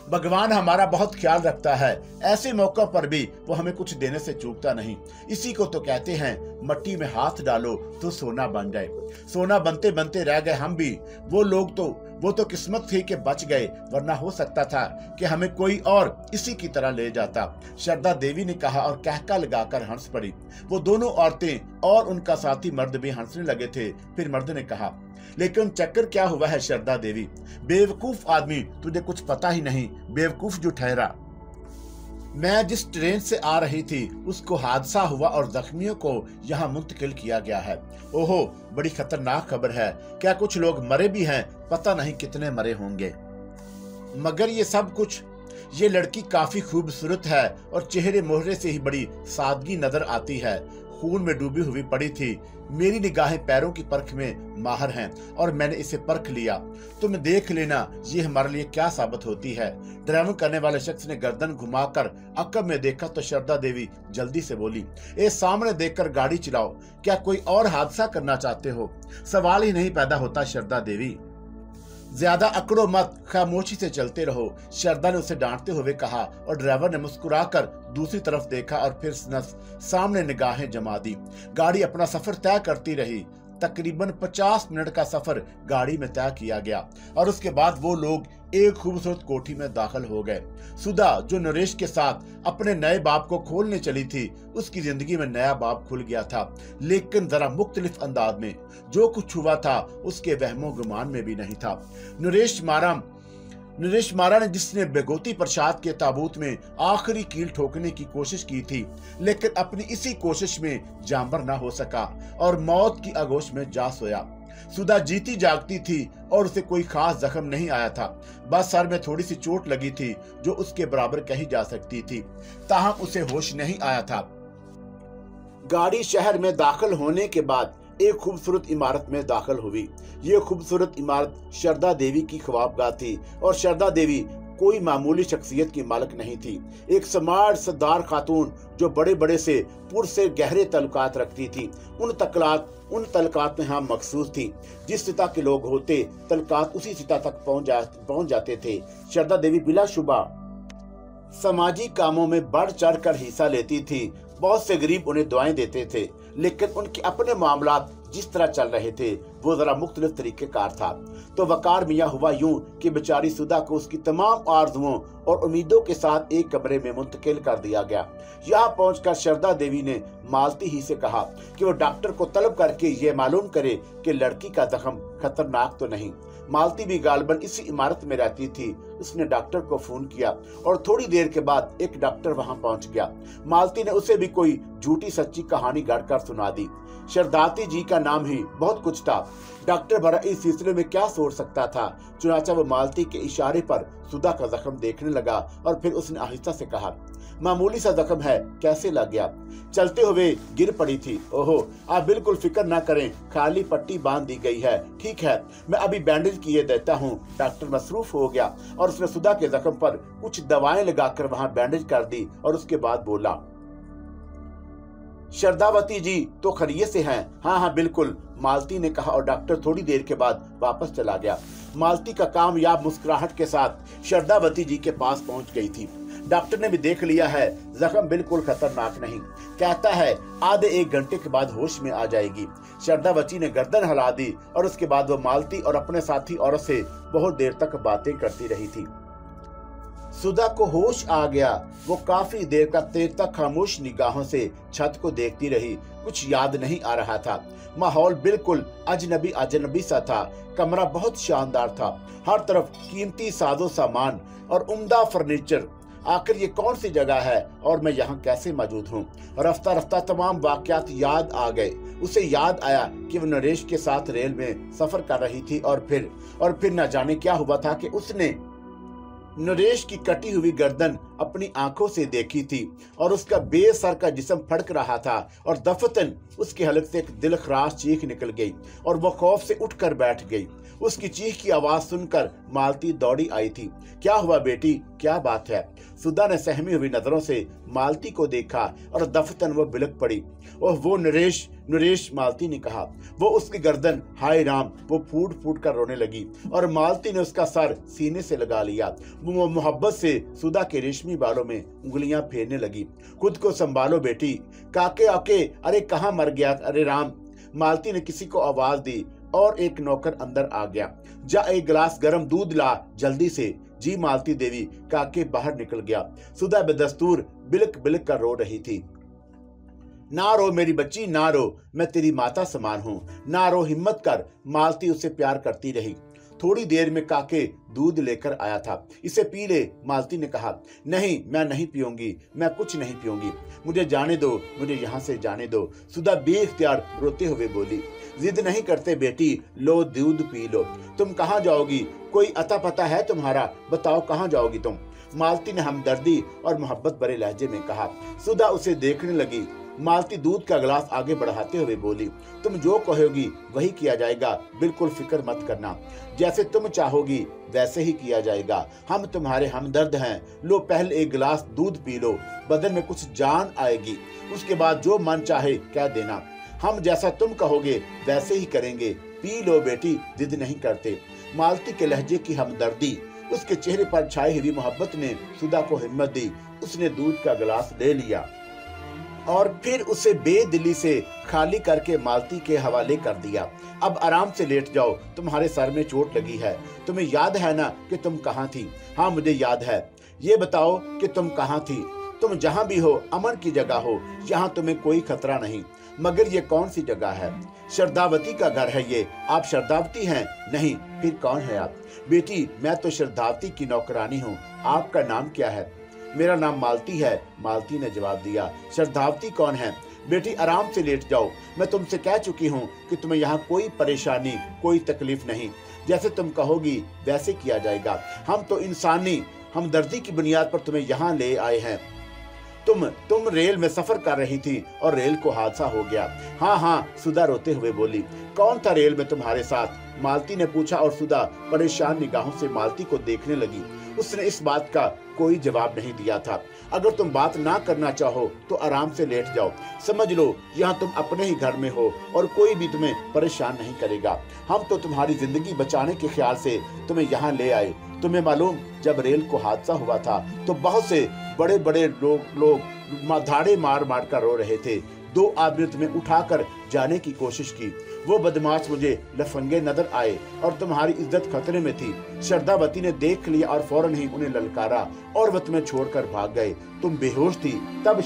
भगवान हमारा बहुत ख्याल रखता है, ऐसे मौकों पर भी वो हमें कुछ देने से चूकता नहीं। इसी को तो कहते हैं मट्टी में हाथ डालो तो सोना बन जाए। सोना बनते बनते रह गए हम भी। वो तो किस्मत थी कि बच गए, वरना हो सकता था कि हमें कोई और इसी की तरह ले जाता। शारदा देवी ने कहा और कहका लगाकर हंस पड़ी। वो दोनों औरतें और उनका साथी मर्द भी हंसने लगे थे। फिर मर्द ने कहा, लेकिन चक्कर क्या हुआ है शारदा देवी? बेवकूफ आदमी, तुझे कुछ पता ही नहीं, बेवकूफ जो ठहरा। मैं जिस ट्रेन से आ रही थी उसको हादसा हुआ और जख्मियों को यहाँ मुंतकिल किया गया है। ओहो, बड़ी खतरनाक खबर है। क्या कुछ लोग मरे भी हैं? पता नहीं कितने मरे होंगे। मगर ये सब कुछ, ये लड़की काफी खूबसूरत है और चेहरे मोहरे से ही बड़ी सादगी नजर आती है। खून में डूबी हुई पड़ी थी। मेरी निगाहें पैरों की परख में माहिर हैं और मैंने इसे परख लिया। तुम देख लेना ये हमारे लिए क्या साबित होती है। ड्राइविंग करने वाले शख्स ने गर्दन घुमाकर अकब में देखा तो शारदा देवी जल्दी से बोली, ए सामने देखकर गाड़ी चलाओ। क्या कोई और हादसा करना चाहते हो? सवाल ही नहीं पैदा होता शारदा देवी। ज्यादा अकड़ो मत, खामोशी से चलते रहो, शारदा ने उसे डांटते हुए कहा और ड्राइवर ने मुस्कुराकर दूसरी तरफ देखा और फिर सामने निगाहें जमा दी। गाड़ी अपना सफर तय करती रही। तकरीबन 50 मिनट का सफर गाड़ी में तय किया गया और उसके बाद वो लोग एक खूबसूरत कोठी में दाखिल हो गए। सुधा, जो नरेश के साथ अपने नए बाप को खोलने चली थी, उसकी जिंदगी में नया बाप खुल गया था, लेकिन जरा मुख्तलिफ अंदाज में। जो कुछ हुआ था उसके वहमो गुमान में भी नहीं था। नरेश मारा ने जिसने बेगोती प्रसाद के ताबूत में आखिरी कील ठोकने की कोशिश की थी, लेकिन अपनी इसी कोशिश में जानवर न हो सका और मौत की आगोश में जा सोया। सुधा जीती जागती थी और उसे कोई खास जख्म नहीं आया था। बस सर में थोड़ी सी चोट लगी थी जो उसके बराबर कही जा सकती थी। ताहम उसे होश नहीं आया था। गाड़ी शहर में दाखिल होने के बाद एक खूबसूरत इमारत में दाखिल हुई। ये खूबसूरत इमारत शारदा देवी की ख्वाबगाह थी और शारदा देवी कोई मामूली शख्सियत की मालिक नहीं थी। एक स्मार्ट सरदार खातून जो बड़े बड़े से पुर से गहरे तल्लुकात रखती थी। उन तल्लुकात में हम मखसूस थी। जिस सिता के लोग होते, तल्लुकात उसी सिता तक पहुंच जाते थे। शारदा देवी बिलाशुबा सामाजिक कामों में बढ़ चढ़ कर हिस्सा लेती थी। बहुत से गरीब उन्हें दुआएं देते थे, लेकिन उनके अपने मामलात जिस तरह चल रहे थे वो जरा मुख्तलिफ तरीकेकार था। तो वकार मियाँ हुआ यूं कि बेचारी सुधा को उसकी तमाम आरजुओं और उम्मीदों के साथ एक कमरे में मुंतकिल कर दिया गया। यहाँ पहुंचकर शारदा देवी ने मालती ही से कहा कि वो डॉक्टर को तलब करके ये मालूम करे कि लड़की का जख्म खतरनाक तो नहीं। मालती भी गालबन इसी इमारत में रहती थी। उसने डॉक्टर को फोन किया और थोड़ी देर के बाद एक डॉक्टर वहां पहुंच गया। मालती ने उसे भी कोई झूठी सच्ची कहानी गढ़कर सुना दी। शारदाती जी का नाम ही बहुत कुछ था। डॉक्टर भरा इस सिलसिले में क्या सोच सकता था। चुनाचा वो मालती के इशारे पर सुधा का जख्म देखने लगा और फिर उसने आहिस्ता से कहा, मामूली सा जख्म है, कैसे लग गया? चलते हुए गिर पड़ी थी। ओहो, आप बिल्कुल फिक्र ना करें, खाली पट्टी बांध दी गई है। ठीक है, मैं अभी बैंडेज किए देता हूँ। डॉक्टर मसरूफ हो गया और उसने सुधा के जख्म पर कुछ दवाएं लगाकर वहां बैंडेज कर दी और उसके बाद बोला, शारदावती जी तो खैरियत से हैं? हाँ बिल्कुल, मालती ने कहा और डॉक्टर थोड़ी देर के बाद वापस चला गया। मालती का कामयाब मुस्कुराहट के साथ शारदावती जी के पास पहुंच गई थी। डॉक्टर ने भी देख लिया है, जख्म बिल्कुल खतरनाक नहीं। कहता है आधे 1 घंटे के बाद होश में आ जाएगी। शारदावती ने गर्दन हिला दी और उसके बाद वो मालती और अपने साथी औरत से बहुत देर तक बातें करती रही थी। सुधा को होश आ गया। वो काफी देर तक खामोश निगाहों से छत को देखती रही। कुछ याद नहीं आ रहा था। माहौल बिल्कुल अजनबी सा था। कमरा बहुत शानदार था। हर तरफ कीमती साजो सामान और उम्दा फर्नीचर। आखिर ये कौन सी जगह है और मैं यहाँ कैसे मौजूद हूँ? रफ्ता रफ्ता तमाम वाकयात याद आ गए। उसे याद आया कि वो नरेश के साथ रेल में सफर कर रही थी और फिर न जाने क्या हुआ था कि उसने नरेश की कटी हुई गर्दन अपनी आंखों से देखी थी और उसका बेसर का जिस्म फड़क रहा था और दफतन उसके हलक से एक दिलखराश चीख निकल गई और वह खौफ से उठकर बैठ गई। उसकी चीख की आवाज सुनकर मालती दौड़ी आई थी। क्या हुआ बेटी, क्या बात है? सुधा ने सहमी हुई नजरों से मालती को देखा और दफतन वो बिलक पड़ी। और वो नरेश नरेश, मालती ने कहा। वो उसकी गर्दन, हाय राम, वो फूट फूट कर रोने लगी और मालती ने उसका सर सीने से लगा लिया। वो मोहब्बत से सुधा के रेशमी बालों में उंगलियां फेरने लगी। खुद को संभालो बेटी, काके आके, अरे कहाँ मर गया? अरे राम। मालती ने किसी को आवाज दी और एक नौकर अंदर आ गया। जा एक गिलास गर्म दूध ला जल्दी से। जी मालती देवी। काके बाहर निकल गया। सुधा बेदस्तूर बिलक बिलक कर रो रही थी। ना रो मेरी बच्ची, ना रो, मैं तेरी माता समान हूँ, ना रो, हिम्मत कर। मालती उससे प्यार करती रही। थोड़ी देर में काके दूध लेकर आया था। इसे पी ले, मालती ने कहा। नहीं, मैं नहीं पीऊंगी, मैं कुछ नहीं पीऊंगी, मुझे जाने दो, मुझे यहाँ से जाने दो। सुधा बेइख्तियार रोते हुए बोली। जिद नहीं करते बेटी, लो दूध पी लो। तुम कहाँ जाओगी? कोई अता पता है तुम्हारा? बताओ कहाँ जाओगी तुम? मालती ने हमदर्दी और मोहब्बत भरे लहजे में कहा। सुधा उसे देखने लगी। मालती दूध का गिलास आगे बढ़ाते हुए बोली। तुम जो कहोगी वही किया जाएगा, बिल्कुल फिक्र मत करना। जैसे तुम चाहोगी वैसे ही किया जाएगा। हम तुम्हारे हमदर्द हैं। लो पहले एक गिलास दूध पी लो, बदन में कुछ जान आएगी। उसके बाद जो मन चाहे कह देना, हम जैसा तुम कहोगे वैसे ही करेंगे। पी लो बेटी, जिद नहीं करते। मालती के लहजे की हमदर्दी, उसके चेहरे पर छाई हुई मोहब्बत ने सुधा को हिम्मत दी। उसने दूध का गिलास ले लिया और फिर उसे बेदिली से खाली करके मालती के हवाले कर दिया। अब आराम से लेट जाओ, तुम्हारे सर में चोट लगी है। तुम्हें याद है ना कि तुम कहाँ थी? हाँ मुझे याद है। ये बताओ कि तुम कहाँ थी? तुम जहाँ भी हो अमन की जगह हो, यहाँ तुम्हें कोई खतरा नहीं। मगर ये कौन सी जगह है? श्रद्धावती का घर है ये। आप श्रद्धावती हैं? नहीं, फिर कौन है आप? बेटी मैं तो श्रद्धावती की नौकरानी हूँ। आपका नाम क्या है? मेरा नाम मालती है, मालती ने जवाब दिया। श्रद्धावती कौन है? बेटी आराम से लेट जाओ। मैं तुमसे कह चुकी हूँ कि तुम्हें यहाँ कोई परेशानी, कोई तकलीफ नहीं। जैसे तुम कहोगी वैसे किया जाएगा। हम तो इंसानी हमदर्दी की बुनियाद पर तुम्हें यहाँ ले आए हैं। तुम रेल में सफर कर रही थी और रेल को हादसा हो गया। हाँ हाँ, सुधा रोते हुए बोली। कौन था रेल में तुम्हारे साथ? मालती ने पूछा और सुधा परेशान निगाहों से मालती को देखने लगी। उसने इस बात का कोई जवाब नहीं दिया था। अगर तुम बात ना करना चाहो तो आराम से लेट जाओ। समझ लो यहाँ तुम अपने ही घर में हो और कोई भी तुम्हें परेशान नहीं करेगा। हम तो तुम्हारी जिंदगी बचाने के ख्याल से तुम्हें यहाँ ले आए। तुम्हें मालूम, जब रेल को हादसा हुआ था तो बहुत से बड़े बड़े लोग धाड़े मार मार कर रो रहे थे। 2 आदमी तुम्हें उठाकर जाने की कोशिश की। वो बदमाश मुझे लफंगे नजर आए और तुम्हारी इज्जत खतरे में थी। श्रद्धावती ने देख लिया और फौरन ही उन्हें ललकारा और वो तुम्हें छोड़कर भाग गए। तुम बेहोश थी। तब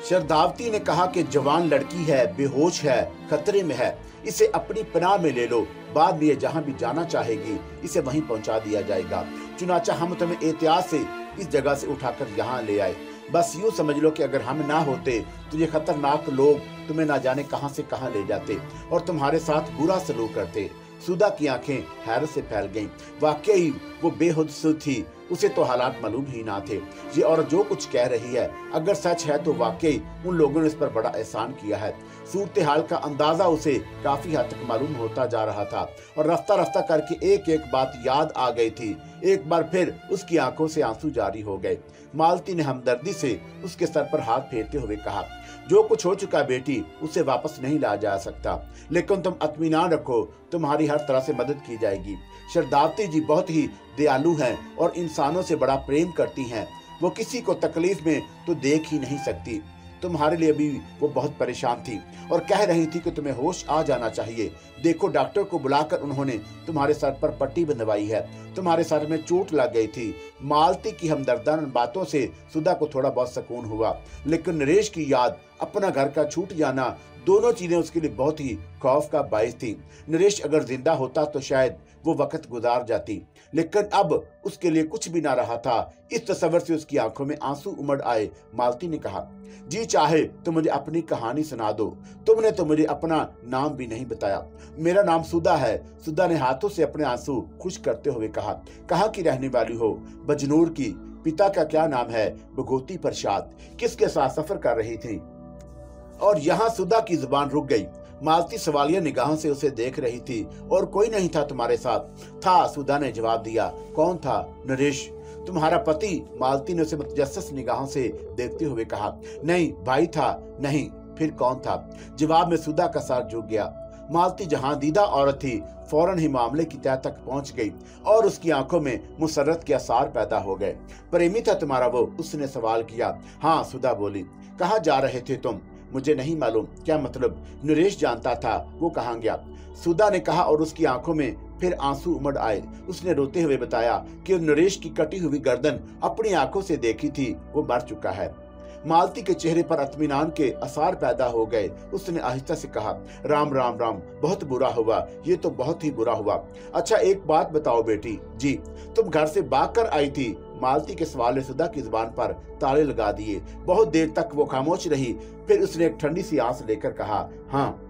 श्रद्धावती ने कहा कि जवान लड़की है, बेहोश है, खतरे में है, इसे अपनी पनाह में ले लो। बाद में जहाँ भी जाना चाहेगी इसे वहीं पहुंचा दिया जाएगा। चुनाचा हम तुम्हें एहतियात से इस जगह से उठाकर यहाँ ले आए। बस यूं समझ लो कि अगर हम ना होते तो ये खतरनाक लोग तुम्हें ना जाने कहां से कहां ले जाते और तुम्हारे साथ बुरा सलूक करते। सुधा की आंखें हैरत से फैल गईं। वाकई वो बेहुद थी, उसे तो हालात मालूम ही ना थे। ये औरत जो कुछ कह रही है अगर सच है तो वाकई उन लोगों ने इस पर बड़ा एहसान किया है। सूरत हाल का अंदाजा उसे काफी हद तक मालूम होता जा रहा था और रफ्ता रफ्ता करके एक एक बात याद आ गई थी। एक बार फिर उसकी आंखों से आंसू जारी हो गए। मालती ने हमदर्दी से उसके सर पर हाथ फेरते हुए कहा, जो कुछ हो चुका बेटी उसे वापस नहीं ला जा सकता, लेकिन तुम इत्मीनान रखो, तुम्हारी हर तरह से मदद की जाएगी। श्रद्धावती जी बहुत ही दयालु हैं और इंसानों से बड़ा प्रेम करती हैं। वो किसी को तकलीफ में तो देख ही नहीं सकती। तुम्हारे लिए भी वो बहुत परेशान थी और कह रही थी कि तुम्हें होश आ जाना चाहिए। देखो डॉक्टर को बुलाकर उन्होंने तुम्हारे सर पर पट्टी बंधवाई है। तुम्हारे सर में चोट लग गई थी। मालती की हमदर्दाना बातों से सुधा को थोड़ा बहुत सुकून हुआ, लेकिन नरेश की याद, अपना घर का छूट जाना, दोनों चीजें उसके लिए बहुत ही खौफ का बाइस थी। नरेश अगर जिंदा होता तो शायद वो वक्त गुजार जाती, लेकिन अब उसके लिए कुछ भी ना रहा था। इस तस्वर से उसकी आंखों में आंसू उमड़ आए। मालती ने कहा, जी चाहे तो मुझे अपनी कहानी सुना दो। तुमने तो मुझे अपना नाम भी नहीं बताया। मेरा नाम सुधा है। सुधा ने हाथों से अपने आंसू खुश करते हुए कहा, कहाँ की रहने वाली हो? बजनूर की। पिता का क्या नाम है? भगवती प्रसाद। किसके साथ सफर कर रही थी? और यहाँ सुधा की जुबान रुक गई। मालती सवालिया निगाहों से उसे देख रही थी। और कोई नहीं था तुम्हारे साथ? था, सुधा ने जवाब दिया। कौन था? नरेश, तुम्हारा पति? मालती ने उसे मुतजस्सिस निगाहों से देखते हुए कहा। नहीं, भाई था। नहीं, फिर कौन था? जवाब में सुधा का सर झुक गया। मालती जहां दीदा औरत थी, फौरन ही मामले की तह तक पहुंच गई और उसकी आंखों में मुसर्रत के आसार पैदा हो गए। प्रेमी था तुम्हारा वो? उसने सवाल किया। हाँ, सुधा बोली। कहाँ जा रहे थे तुम? मुझे नहीं मालूम। क्या मतलब? नरेश जानता था। वो कहाँ गया? सुधा ने कहा और उसकी आंखों में फिर आंसू उमड़ आए। उसने रोते हुए बताया कि नरेश की कटी हुई गर्दन अपनी आंखों से देखी थी, वो मर चुका है। मालती के चेहरे पर इत्मीनान के आसार पैदा हो गए। उसने आहिस्ता से कहा, राम राम राम, बहुत बुरा हुआ, ये तो बहुत ही बुरा हुआ। अच्छा, एक बात बताओ बेटी। जी, तुम घर से भाग कर आई थी? मालती के सवाल ने सुधा की जुबान पर ताले लगा दिए। बहुत देर तक वो खामोश रही। फिर उसने एक ठंडी सी आंस लेकर कहा, हाँ।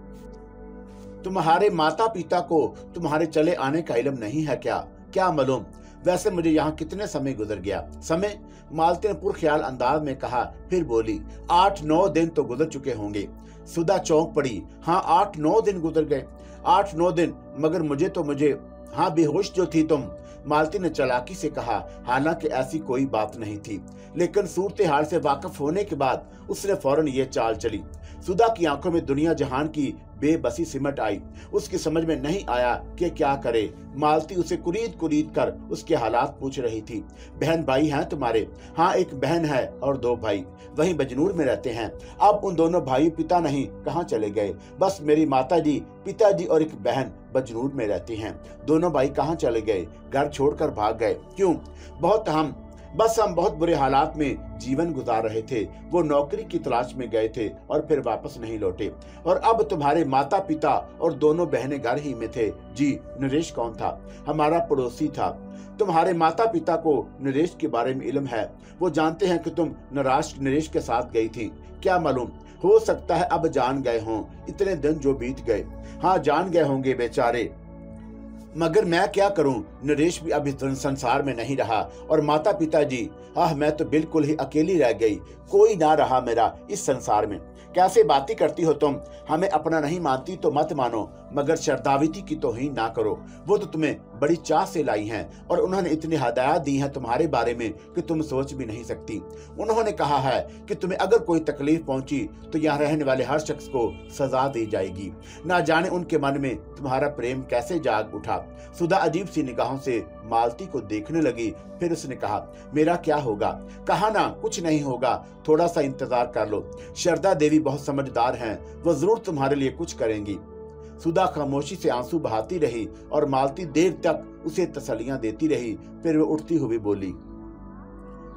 तुम्हारे माता पिता को तुम्हारे चले आने का इल्म नहीं है क्या? क्या मालूम? वैसे मुझे यहाँ कितने समय गुजर गया? समय? मालती ने पुरख्याल अंदाज में कहा। फिर बोली, 8-9 दिन तो गुजर चुके होंगे। सुधा चौंक पड़ी। हाँ, 8-9 दिन गुजर गए। 8-9 दिन? मगर मुझे हाँ, बेहोश जो थी तुम, मालती ने चालाकी से कहा। हालांकि ऐसी कोई बात नहीं थी, लेकिन सूरत हाल से वाकिफ होने के बाद उसने फौरन ये चाल चली। सुधा की आंखों में दुनिया जहान की बेबसी सिमट आई। उसकी समझ में नहीं आया कि क्या करे। मालती उसे कुरीद कर उसके हालात पूछ रही थी। बहन भाई हैं तुम्हारे? हाँ, एक बहन है और 2 भाई, वहीं बजनूर में रहते हैं। अब उन दोनों भाई पिता नहीं कहाँ चले गए? बस मेरी माताजी, पिताजी और एक बहन बजनूर में रहती हैं। दोनों भाई कहाँ चले गए? घर छोड़कर भाग गए। क्यों? हम बहुत बुरे हालात में जीवन गुजार रहे थे। वो नौकरी की तलाश में गए थे और फिर वापस नहीं लौटे। और अब तुम्हारे माता पिता और दोनों बहनें घर ही में थे। जी। नरेश कौन था? हमारा पड़ोसी था। तुम्हारे माता पिता को नरेश के बारे में इल्म है? वो जानते हैं कि तुम नरेश के साथ गई थी? क्या मालूम, हो सकता है अब जान गए हों, इतने दिन जो बीत गए। हाँ, जान गए होंगे बेचारे, मगर मैं क्या करूं? नरेश भी अब इस संसार में नहीं रहा और माता पिता जी, मैं तो बिल्कुल ही अकेली रह गई। कोई ना रहा मेरा इस संसार में। कैसे बातें करती हो तुम? हमें अपना नहीं मानती तो मत मानो, मगर शर्दावती की तौहीन ना करो। वो तो तुम्हें बड़ी चाह से लाई हैं और उन्होंने इतनी हदायत दी हैं तुम्हारे बारे में कि तुम सोच भी नहीं सकती। उन्होंने कहा है कि तुम्हें अगर कोई तकलीफ पहुंची तो यहाँ रहने वाले हर शख्स को सजा दी जाएगी। ना जाने उनके मन में तुम्हारा प्रेम कैसे जाग उठा। सुधा अजीब सी निगाहों से मालती को देखने लगी। फिर उसने कहा, मेरा क्या होगा? कहा ना, कुछ नहीं होगा, थोड़ा सा इंतजार कर लो। शारदा देवी बहुत समझदार हैं, वो जरूर तुम्हारे लिए कुछ करेंगी। सुधा खामोशी से आंसू बहाती रही और मालती देर तक उसे तसल्लियां देती रही। फिर वो उठती हुई बोली,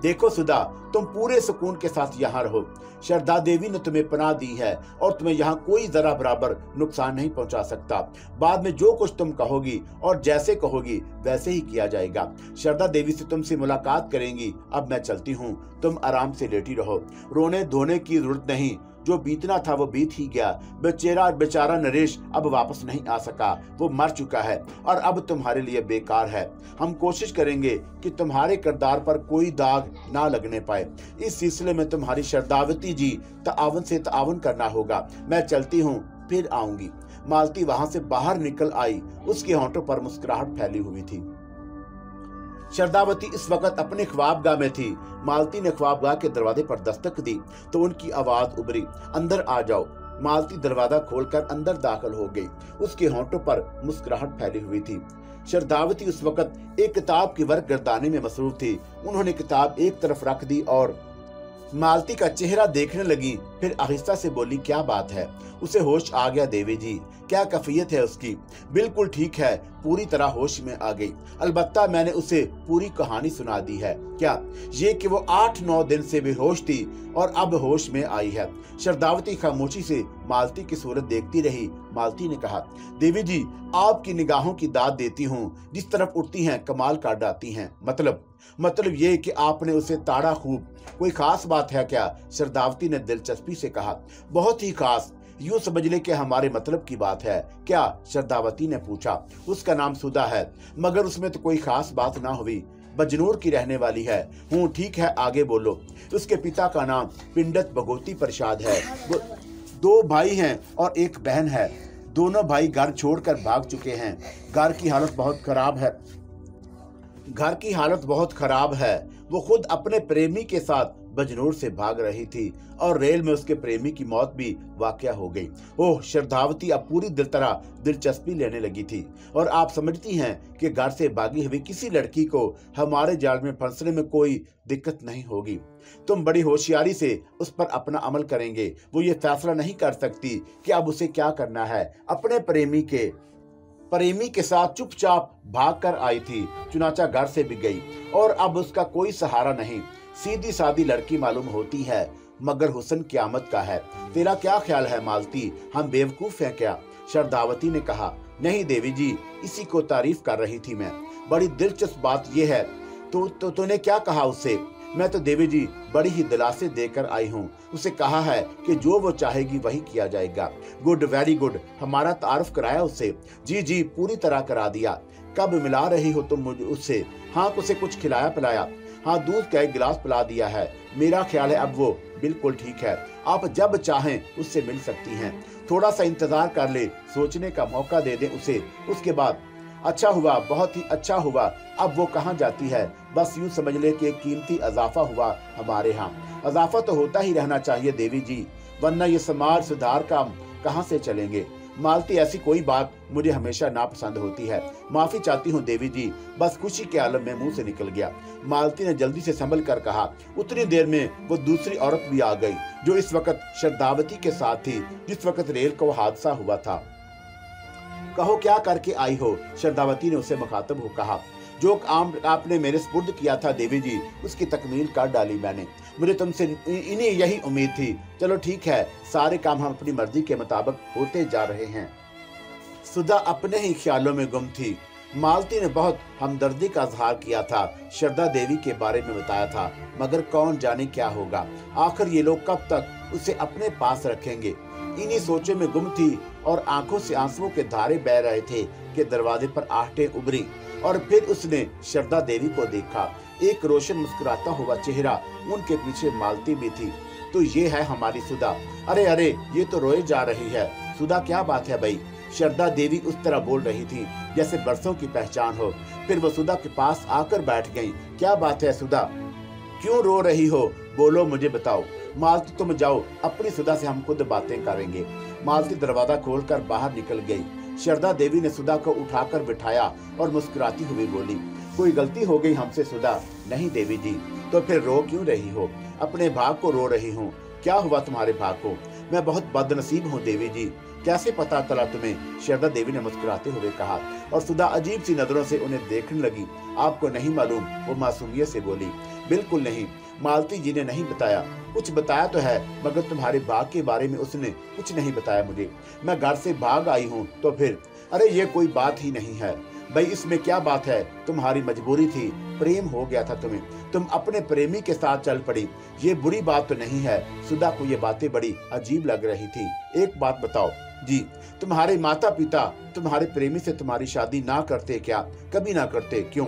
देखो सुधा, तुम पूरे सुकून के साथ यहाँ रहो। शारदा देवी ने तुम्हें पनाह दी है और तुम्हें यहाँ कोई जरा बराबर नुकसान नहीं पहुंचा सकता। बाद में जो कुछ तुम कहोगी और जैसे कहोगी वैसे ही किया जाएगा। शारदा देवी से तुमसे मुलाकात करेंगी। अब मैं चलती हूँ, तुम आराम से लेटी रहो। रोने धोने की जरूरत नहीं, जो बीतना था वो बीत ही गया। बेचारा नरेश अब वापस नहीं आ सका, वो मर चुका है और अब तुम्हारे लिए बेकार है। हम कोशिश करेंगे कि तुम्हारे किरदार पर कोई दाग ना लगने पाए। इस सिलसिले में तुम्हारी शर्दावती जी तावन से तावन करना होगा। मैं चलती हूँ, फिर आऊंगी। मालती वहां से बाहर निकल आई। उसके होंठों पर मुस्कुराहट फैली हुई थी। शर्दावती इस वक्त अपने ख्वाबगाह में थी। मालती ने ख्वाबगाह के दरवाजे पर दस्तक दी तो उनकी आवाज उभरी, अंदर आ जाओ। मालती दरवाजा खोलकर अंदर दाखिल हो गई। उसके होंठों पर मुस्कुराहट फैली हुई थी। शर्दावती उस वक्त एक किताब की वर्क गर्दानी में मसरूफ थी। उन्होंने किताब एक तरफ रख दी और मालती का चेहरा देखने लगी। फिर आहिस्ता से बोली, क्या बात है? उसे होश आ गया देवी जी। क्या कैफियत है उसकी? बिल्कुल ठीक है, पूरी तरह होश में आ गई। अलबत्ता मैंने उसे पूरी कहानी सुना दी है। क्या? ये कि वो 8-9 दिन से बेहोश थी और अब होश में आई है। शर्दावती खामोशी से मालती की सूरत देखती रही। मालती ने कहा, देवी जी, आपकी निगाहों की दाद देती हूँ, जिस तरफ उठती हैं कमाल काट डालती हैं। मतलब ये कि आपने उसे ताड़ा खूब। कोई खास बात है क्या? शर्दावती ने दिलचस्पी से कहा, बहुत ही खास। यूं समझ ले कि हमारे मतलब की बात है। क्या? शर्दावती ने पूछा। उसका नाम सुधा है, मगर उसमें तो कोई खास बात ना हुई। बजनूर की रहने वाली है। हूँ, ठीक है, आगे बोलो। उसके पिता का नाम पिंडत भगोती प्रसाद है। वो 2 भाई हैं और एक बहन है। दोनों भाई घर छोड़कर भाग चुके हैं। घर की हालत बहुत खराब है। वो खुद अपने प्रेमी के साथ बजनूर से भाग रही थी और रेल में उसके प्रेमी की मौत भी वाकया हो गई। ओह, श्रद्धावती अब पूरी तरह दिलचस्पी लेने लगी थी। और आप समझती हैं कि घर से भागी हुई किसी लड़की को हमारे जाल में फंसने में कोई दिक्कत नहीं होगी। तुम बड़ी होशियारी से उस पर अपना अमल करेंगे। वो ये फैसला नहीं कर सकती कि अब उसे क्या करना है। अपने प्रेमी के साथ चुपचाप भागकर आई थी, चुनाचा घर से भी गई और अब उसका कोई सहारा नहीं। सीधी सादी लड़की मालूम होती है, मगर हुस्न क्यामत का है। तेरा क्या ख्याल है मालती, हम बेवकूफ हैं क्या? श्रद्धावती ने कहा। नहीं देवी जी, इसी को तारीफ कर रही थी मैं। बड़ी दिलचस्प बात यह है। तूने क्या कहा उससे? मैं तो देवी जी बड़ी ही दिलासे देकर आई हूँ। उसे कहा है कि जो वो चाहेगी वही किया जाएगा। Good, very good. हमारा तारुफ कराया उससे? जी, पूरी तरह करा दिया। कब मिला रही हो तुम मुझे उससे? हाँ, उसे कुछ खिलाया पिलाया। हाँ, दूध का 1 गिलास पिला दिया है। मेरा ख्याल है अब वो बिल्कुल ठीक है। आप जब चाहें उससे मिल सकती हैं। थोड़ा सा इंतजार कर ले, सोचने का मौका दे दें उसे। उसके बाद अच्छा हुआ, बहुत ही अच्छा हुआ। अब वो कहाँ जाती है? बस यूं समझ ले कि एक कीमती इजाफा हुआ हमारे यहाँ। इजाफा तो होता ही रहना चाहिए देवी जी, वरना ये समाज सुधार काम कहाँ से चलेंगे। मालती, ऐसी कोई बात मुझे हमेशा नापसंद होती है। माफी चाहती हूँ देवी जी, बस खुशी के आलम में मुंह से निकल गया। मालती ने जल्दी से संभल कर कहा। उतनी देर में वो दूसरी औरत भी आ गई जो इस वक्त श्रद्धावती के साथ थी, जिस वक्त रेल का हादसा हुआ था। कहो, क्या करके आई हो? श्रद्धावती ने उसे मुखातब हो कहा। जो काम आपने मेरे सुपुर्द किया था देवी जी, उसकी तकमील कर डाली मैंने। मुझे तुमसे इन्हीं यही उम्मीद थी। चलो ठीक है, सारे काम हम अपनी मर्जी के मुताबिक होते जा रहे हैं। सुधा अपने ही ख्यालों में गुम थी। मालती ने बहुत हमदर्दी का इजहार किया था, श्रद्धा देवी के बारे में बताया था, मगर कौन जाने क्या होगा। आखिर ये लोग कब तक उसे अपने पास रखेंगे? इन्हीं सोचों में गुम थी और आंखों से आंसुओं के धारे बह रहे थे कि दरवाजे पर आहटें उभरी और फिर उसने श्रद्धा देवी को देखा। एक रोशन मुस्कुराता हुआ चेहरा, उनके पीछे मालती भी थी। तो ये है हमारी सुधा। अरे, ये तो रोए जा रही है। सुधा, क्या बात है भाई? श्रद्धा देवी उस तरह बोल रही थी जैसे बरसों की पहचान हो। फिर वो सुधा के पास आकर बैठ गई। क्या बात है सुधा, क्यों रो रही हो? बोलो, मुझे बताओ। मालती, तुम जाओ, अपनी सुधा से हम खुद बातें करेंगे। मालती दरवाजा खोलकर बाहर निकल गई। श्रद्धा देवी ने सुधा को उठाकर बिठाया और मुस्कुराती हुई बोली, कोई गलती हो गई हमसे सुधा? नहीं देवी जी। तो फिर रो क्यों रही हो? अपने भाग को रो रही हूँ। क्या हुआ तुम्हारे भाग को? मैं बहुत बदनसीब हूँ देवी जी। कैसे पता चला तुम्हें? श्रद्धा देवी ने मुस्कुराते हुए कहा और सुधा अजीब सी नजरों से उन्हें देखने लगी। आपको नहीं मालूम? वो मासूमियत से बोली। बिल्कुल नहीं, मालती जी ने नहीं बताया। कुछ बताया तो है, मगर तुम्हारे भाग के बारे में उसने कुछ नहीं बताया मुझे। मैं घर से भाग आई हूँ। तो फिर? अरे, ये कोई बात ही नहीं है भाई, इसमें क्या बात है? तुम्हारी मजबूरी थी, प्रेम हो गया था तुम्हें, तुम अपने प्रेमी के साथ चल पड़ी। ये बुरी बात तो नहीं है। सुधा को ये बातें बड़ी अजीब लग रही थी। एक बात बताओ जी, तुम्हारे माता पिता तुम्हारे प्रेमी से तुम्हारी शादी ना करते क्या? कभी ना करते। क्यों?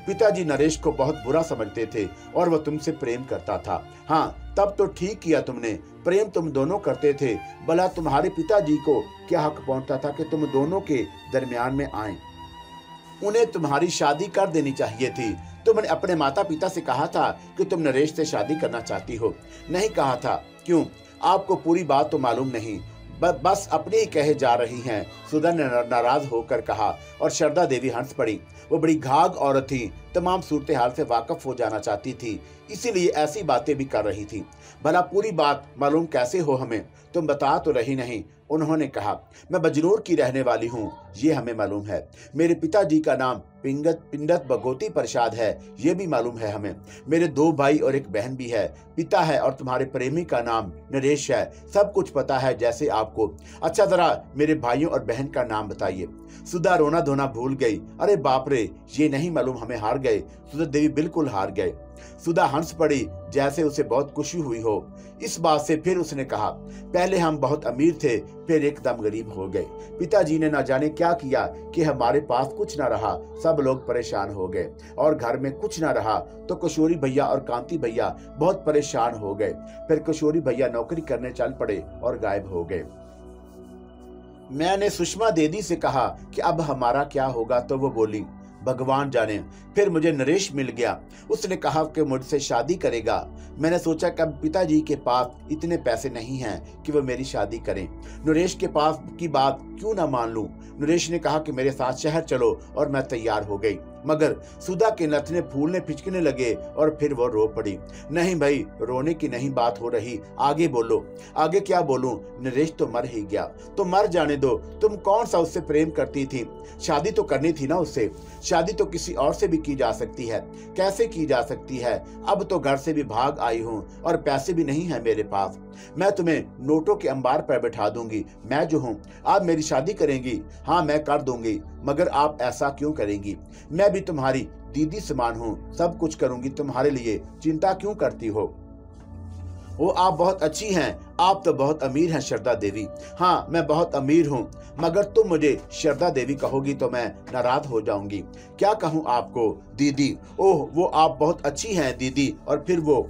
पिताजी नरेश को बहुत बुरा समझते थे और वो तुमसे प्रेम करता था। हाँ, तब तो ठीक किया तुमने, प्रेम तुम दोनों करते थे। भला तुम्हारे पिताजी को क्या हक पहुंचता था कि तुम दोनों के दरमियान में आए? उन्हें तुम्हारी शादी कर देनी चाहिए थी। तुमने अपने माता पिता से कहा था कि तुम नरेश से शादी करना चाहती हो? नहीं कहा था। क्यों? आपको पूरी बात तो मालूम नहीं, बस अपने ही कहे जा रही हैं। सुधा ने नाराज होकर कहा और श्रद्धा देवी हंस पड़ी। वो बड़ी घाघ औरत थी, तमाम सूरत हाल से वाकफ हो जाना चाहती थी, इसीलिए ऐसी बातें भी कर रही थी। भला पूरी बात मालूम कैसे हो हमें? तुम बता तो रही नहीं। उन्होंने कहा, मैं बजनूर की रहने वाली हूँ, ये हमें मालूम है। मेरे पिताजी का नाम पिंडत भगोती प्रसाद है, ये भी मालूम है हमें। मेरे 2 भाई और एक बहन भी है। पिता है और तुम्हारे प्रेमी का नाम नरेश है। सब कुछ पता है जैसे आपको। अच्छा, जरा मेरे भाइयों और बहन का नाम बताइए। सुधा रोना धोना भूल गई। अरे बाप रे, ये नहीं मालूम हमें हार गए। सुधा देवी बिल्कुल हार गए। सुधा हंस पड़ी जैसे उसे बहुत खुशी हुई हो इस बात से। फिर उसने कहा, पहले हम बहुत अमीर थे, फिर एकदम गरीब हो गए। पिताजी ने न जाने क्या किया कि हमारे पास कुछ न रहा, सब लोग परेशान हो गए और घर में कुछ न रहा तो किशोरी भैया और कांति भैया बहुत परेशान हो गए। फिर किशोरी भैया नौकरी करने चल पड़े और गायब हो गए। मैंने सुषमा दीदी से कहा कि अब हमारा क्या होगा, तो वो बोली, भगवान जाने। फिर मुझे नरेश मिल गया, उसने कहा कि मुझसे शादी करेगा। मैंने सोचा कि अब पिताजी के पास इतने पैसे नहीं हैं कि वो मेरी शादी करें। नरेश के पास की बात क्यों ना मान लूं। नरेश ने कहा कि मेरे साथ शहर चलो और मैं तैयार हो गई। मगर सुधा के नथने फूलने फिचकने लगे और फिर वो रो पड़ी। नहीं भाई, रोने की नहीं बात हो रही, आगे बोलो। आगे क्या बोलूं, नरेश तो मर ही गया। तो मर जाने दो, तुम कौन सा उससे प्रेम करती थी? शादी तो करनी थी ना उससे। शादी तो किसी और से भी की जा सकती है। कैसे की जा सकती है? अब तो घर से भी भाग आई हूँ और पैसे भी नहीं है मेरे पास। मैं तुम्हें नोटों के अंबार पर बैठा दूंगी। मैं जो हूँ, आप मेरी शादी करेंगी? हाँ, मैं कर दूंगी। मगर आप ऐसा क्यों करेंगी? मैं भी तुम्हारी दीदी समान हूँ, सब कुछ करूंगी तुम्हारे लिए, चिंता क्यों करती हो? वो आप बहुत अच्छी हैं, आप तो बहुत अमीर हैं श्रद्धा देवी। हाँ, मैं बहुत अमीर हूँ, मगर तुम मुझे श्रद्धा देवी कहोगी तो मैं नाराज हो जाऊंगी। क्या कहूँ आपको दीदी? ओह, वो आप बहुत अच्छी हैं दीदी। और फिर वो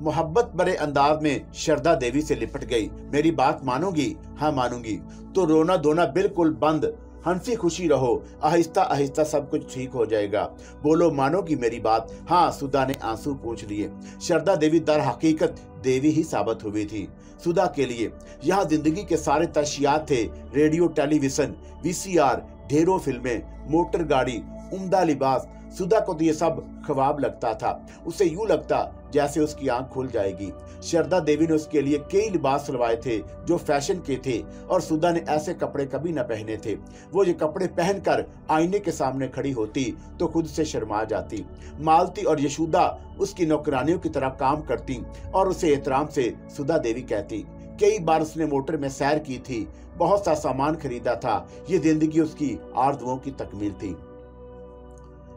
मोहब्बत भरे अंदाज में श्रद्धा देवी से लिपट गई। मेरी बात मानोगी? हाँ मानूंगी। तो रोना धोना बिल्कुल बंद, हंसी खुशी रहो, आहिस्ता आहिस्ता सब कुछ ठीक हो जाएगा। बोलो, मानोगी मेरी बात? हाँ, सुधा ने आंसू पूछ लिए। श्रद्धा देवी दर हकीकत देवी ही साबित हुई थी सुधा के लिए। यहाँ जिंदगी के सारे तशियात थे, रेडियो, टेलीविजन, वीसीआर, ढेरों फिल्में, मोटर गाड़ी, उम्दा लिबास। सुधा को तो ये सब ख्वाब लगता था। उसे यूं लगता जैसे उसकी आंख खुल जाएगी। श्रद्धा देवी ने उसके लिए कई लिबास सिलवाए थे जो फैशन के थे और सुधा ने ऐसे कपड़े कभी न पहने थे। वो ये कपड़े पहनकर आईने के सामने खड़ी होती तो खुद से शर्मा जाती। मालती और यशोदा उसकी नौकरानियों की तरह काम करती और उसे एहतराम से सुधा देवी कहती। कई बार उसने मोटर में सैर की थी, बहुत सा सामान खरीदा था। ये जिंदगी उसकी आरज़ुओं की तकमील थी।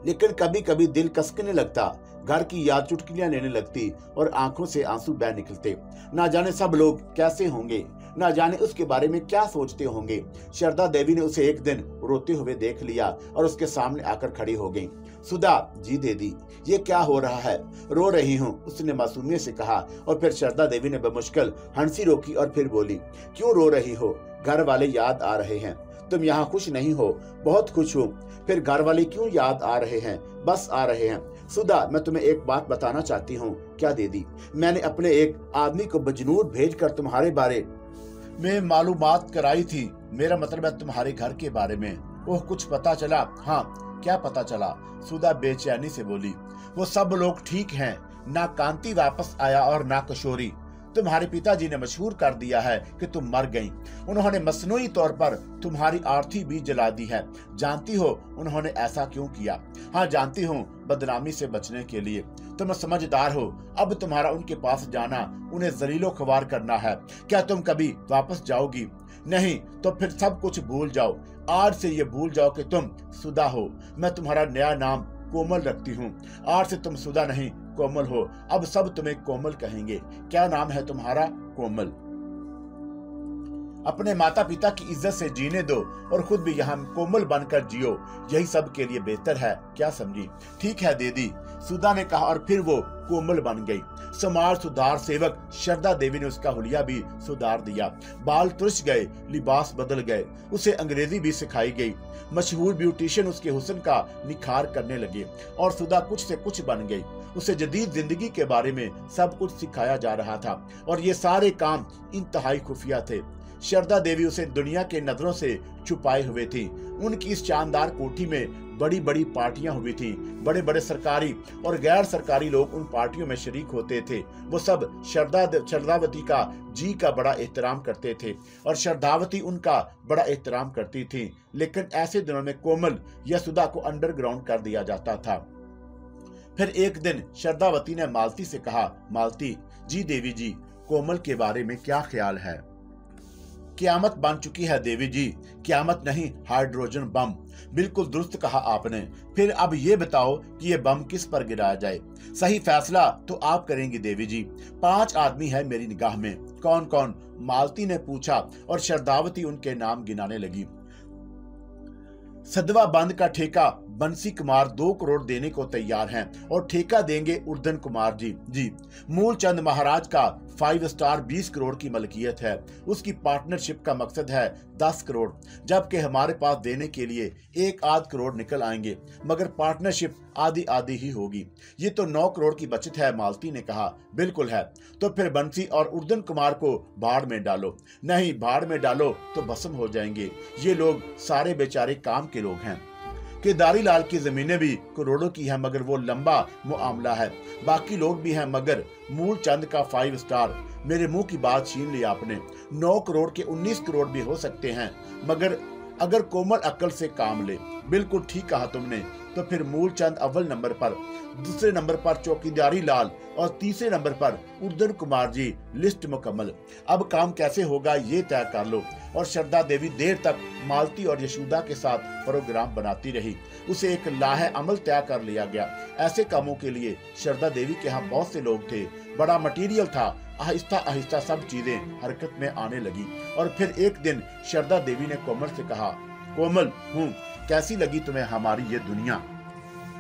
लेकिन कभी कभी दिल कसकने लगता, घर की याद चुटकियां लेने लगती और आंखों से आंसू बह निकलते। ना जाने सब लोग कैसे होंगे, ना जाने उसके बारे में क्या सोचते होंगे। श्रद्धा देवी ने उसे एक दिन रोते हुए देख लिया और उसके सामने आकर खड़ी हो गई। सुधा जी दीदी, ये क्या हो रहा है? रो रही हूँ, उसने मासूमियत से कहा। और फिर श्रद्धा देवी ने बेमुश्किल हंसी रोकी और फिर बोली, क्यों रो रही हो? घर वाले याद आ रहे हैं। तुम यहाँ खुश नहीं हो? बहुत खुश हूँ। फिर घर वाले क्यों याद आ रहे हैं? बस आ रहे हैं। सुधा, मैं तुम्हें एक बात बताना चाहती हूँ। क्या दीदी? मैंने अपने एक आदमी को बजनूर भेजकर तुम्हारे बारे में मालूमात कराई थी। मेरा मतलब है तुम्हारे घर के बारे में। ओह, कुछ पता चला? हाँ, क्या पता चला? सुधा बेचैनी से बोली। वो सब लोग ठीक हैं, ना कांति वापस आया और ना किशोरी। तुम्हारे पिताजी ने मशहूर कर दिया है कि तुम मर गईं। उन्होंने मसनूई तौर पर तुम्हारी आरती भी जला दी है। जानती हो उन्होंने ऐसा क्यों किया? हाँ जानती हूँ, बदनामी से बचने के लिए। तुम समझदार हो। अब तुम्हारा उनके पास जाना उन्हें जलीलो ख्वार करना है। क्या तुम कभी वापस जाओगी? नहीं तो फिर सब कुछ भूल जाओ। आज से ये भूल जाओ कि तुम सुधा हो। मैं तुम्हारा नया नाम कोमल रखती हूँ। आज से तुम सुधा नहीं, कोमल हो। अब सब तुम्हें कोमल कहेंगे। क्या नाम है तुम्हारा? कोमल। अपने माता पिता की इज्जत से जीने दो और खुद भी यहाँ कोमल बनकर जियो, यही सब के लिए बेहतर है। क्या समझी? ठीक है दीदी, सुधा ने कहा और फिर वो कोमल बन गई। समाज सुधार सेवक श्रद्धा देवी ने उसका हुलिया भी सुधार दिया। बाल तुरस गए, लिबास बदल गए, उसे अंग्रेजी भी सिखाई गई। मशहूर ब्यूटिशियन उसके हुस्न का निखार करने लगे और सुधा कुछ से कुछ बन गई। उसे जदीद जिंदगी के बारे में सब कुछ सिखाया जा रहा था और ये सारे काम इंतहाई खुफिया थे। श्रद्धा देवी उसे दुनिया के नजरों से छुपाए हुए थी। उनकी इस शानदार कोठी में बड़ी बड़ी पार्टियां हुई थी। बड़े बड़े सरकारी और गैर सरकारी लोग उन पार्टियों में शरीक होते थे। वो सब श्रद्धावती का जी का बड़ा एहतराम करते थे और श्रद्धावती उनका बड़ा एहतराम करती थी। लेकिन ऐसे दिनों में कोमल या सुधा को अंडरग्राउंड कर दिया जाता था। फिर एक दिन श्रद्धावती ने मालती से कहा, मालती जी देवी जी, कोमल के बारे में क्या ख्याल है? क़यामत बन चुकी है देवी जी। क़यामत नहीं, हाइड्रोजन बम। बिल्कुल दुरुस्त कहा आपने। फिर अब ये बताओ कि ये बम किस पर गिराया जाए। सही फैसला तो आप करेंगी देवी जी। 5 आदमी है मेरी निगाह में। कौन कौन? मालती ने पूछा और श्रद्धावती उनके नाम गिनाने लगी। सदवा बंद का ठेका बंसी कुमार 2 करोड़ देने को तैयार हैं और ठेका देंगे उर्दन कुमार जी। मूलचंद महाराज का 5 स्टार 20 करोड़ की मलकियत है। उसकी पार्टनरशिप का मकसद है 10 करोड़, जबकि हमारे पास देने के लिए 1 आध करोड़ निकल आएंगे, मगर पार्टनरशिप आधी आधी ही होगी। ये तो 9 करोड़ की बचत है। मालती ने कहा। बिल्कुल है। तो फिर बंसी और उर्दन कुमार को भाड़ में डालो। नहीं, भाड़ में डालो तो भस्म हो जाएंगे। ये लोग सारे बेचारे काम के लोग हैं। केदारी लाल की जमीनें भी करोड़ों की हैं, मगर वो लंबा मुआमला है। बाकी लोग भी हैं, मगर मूलचंद का 5 स्टार। मेरे मुंह की बात छीन ली आपने। 9 करोड़ के 19 करोड़ भी हो सकते हैं, मगर अगर कोमल अक्ल से काम ले। बिल्कुल ठीक कहा तुमने। तो फिर मूलचंद अव्वल नंबर पर, दूसरे नंबर पर चौकीदारी लाल और तीसरे नंबर पर उर्दन कुमार जी। लिस्ट मुकम्मल। अब काम कैसे होगा ये तय कर लो। और श्रद्धा देवी देर तक मालती और यशोदा के साथ प्रोग्राम बनाती रही। उसे एक लाहे अमल तय कर लिया गया। ऐसे कामों के लिए श्रद्धा देवी के यहाँ बहुत से लोग थे, बड़ा मटीरियल था। आहिस्ता आहिस्ता सब चीजें हरकत में आने लगी। और फिर एक दिन श्रद्धा देवी ने कोमल से कहा, कोमल कैसी लगी तुम्हें हमारी ये दुनिया?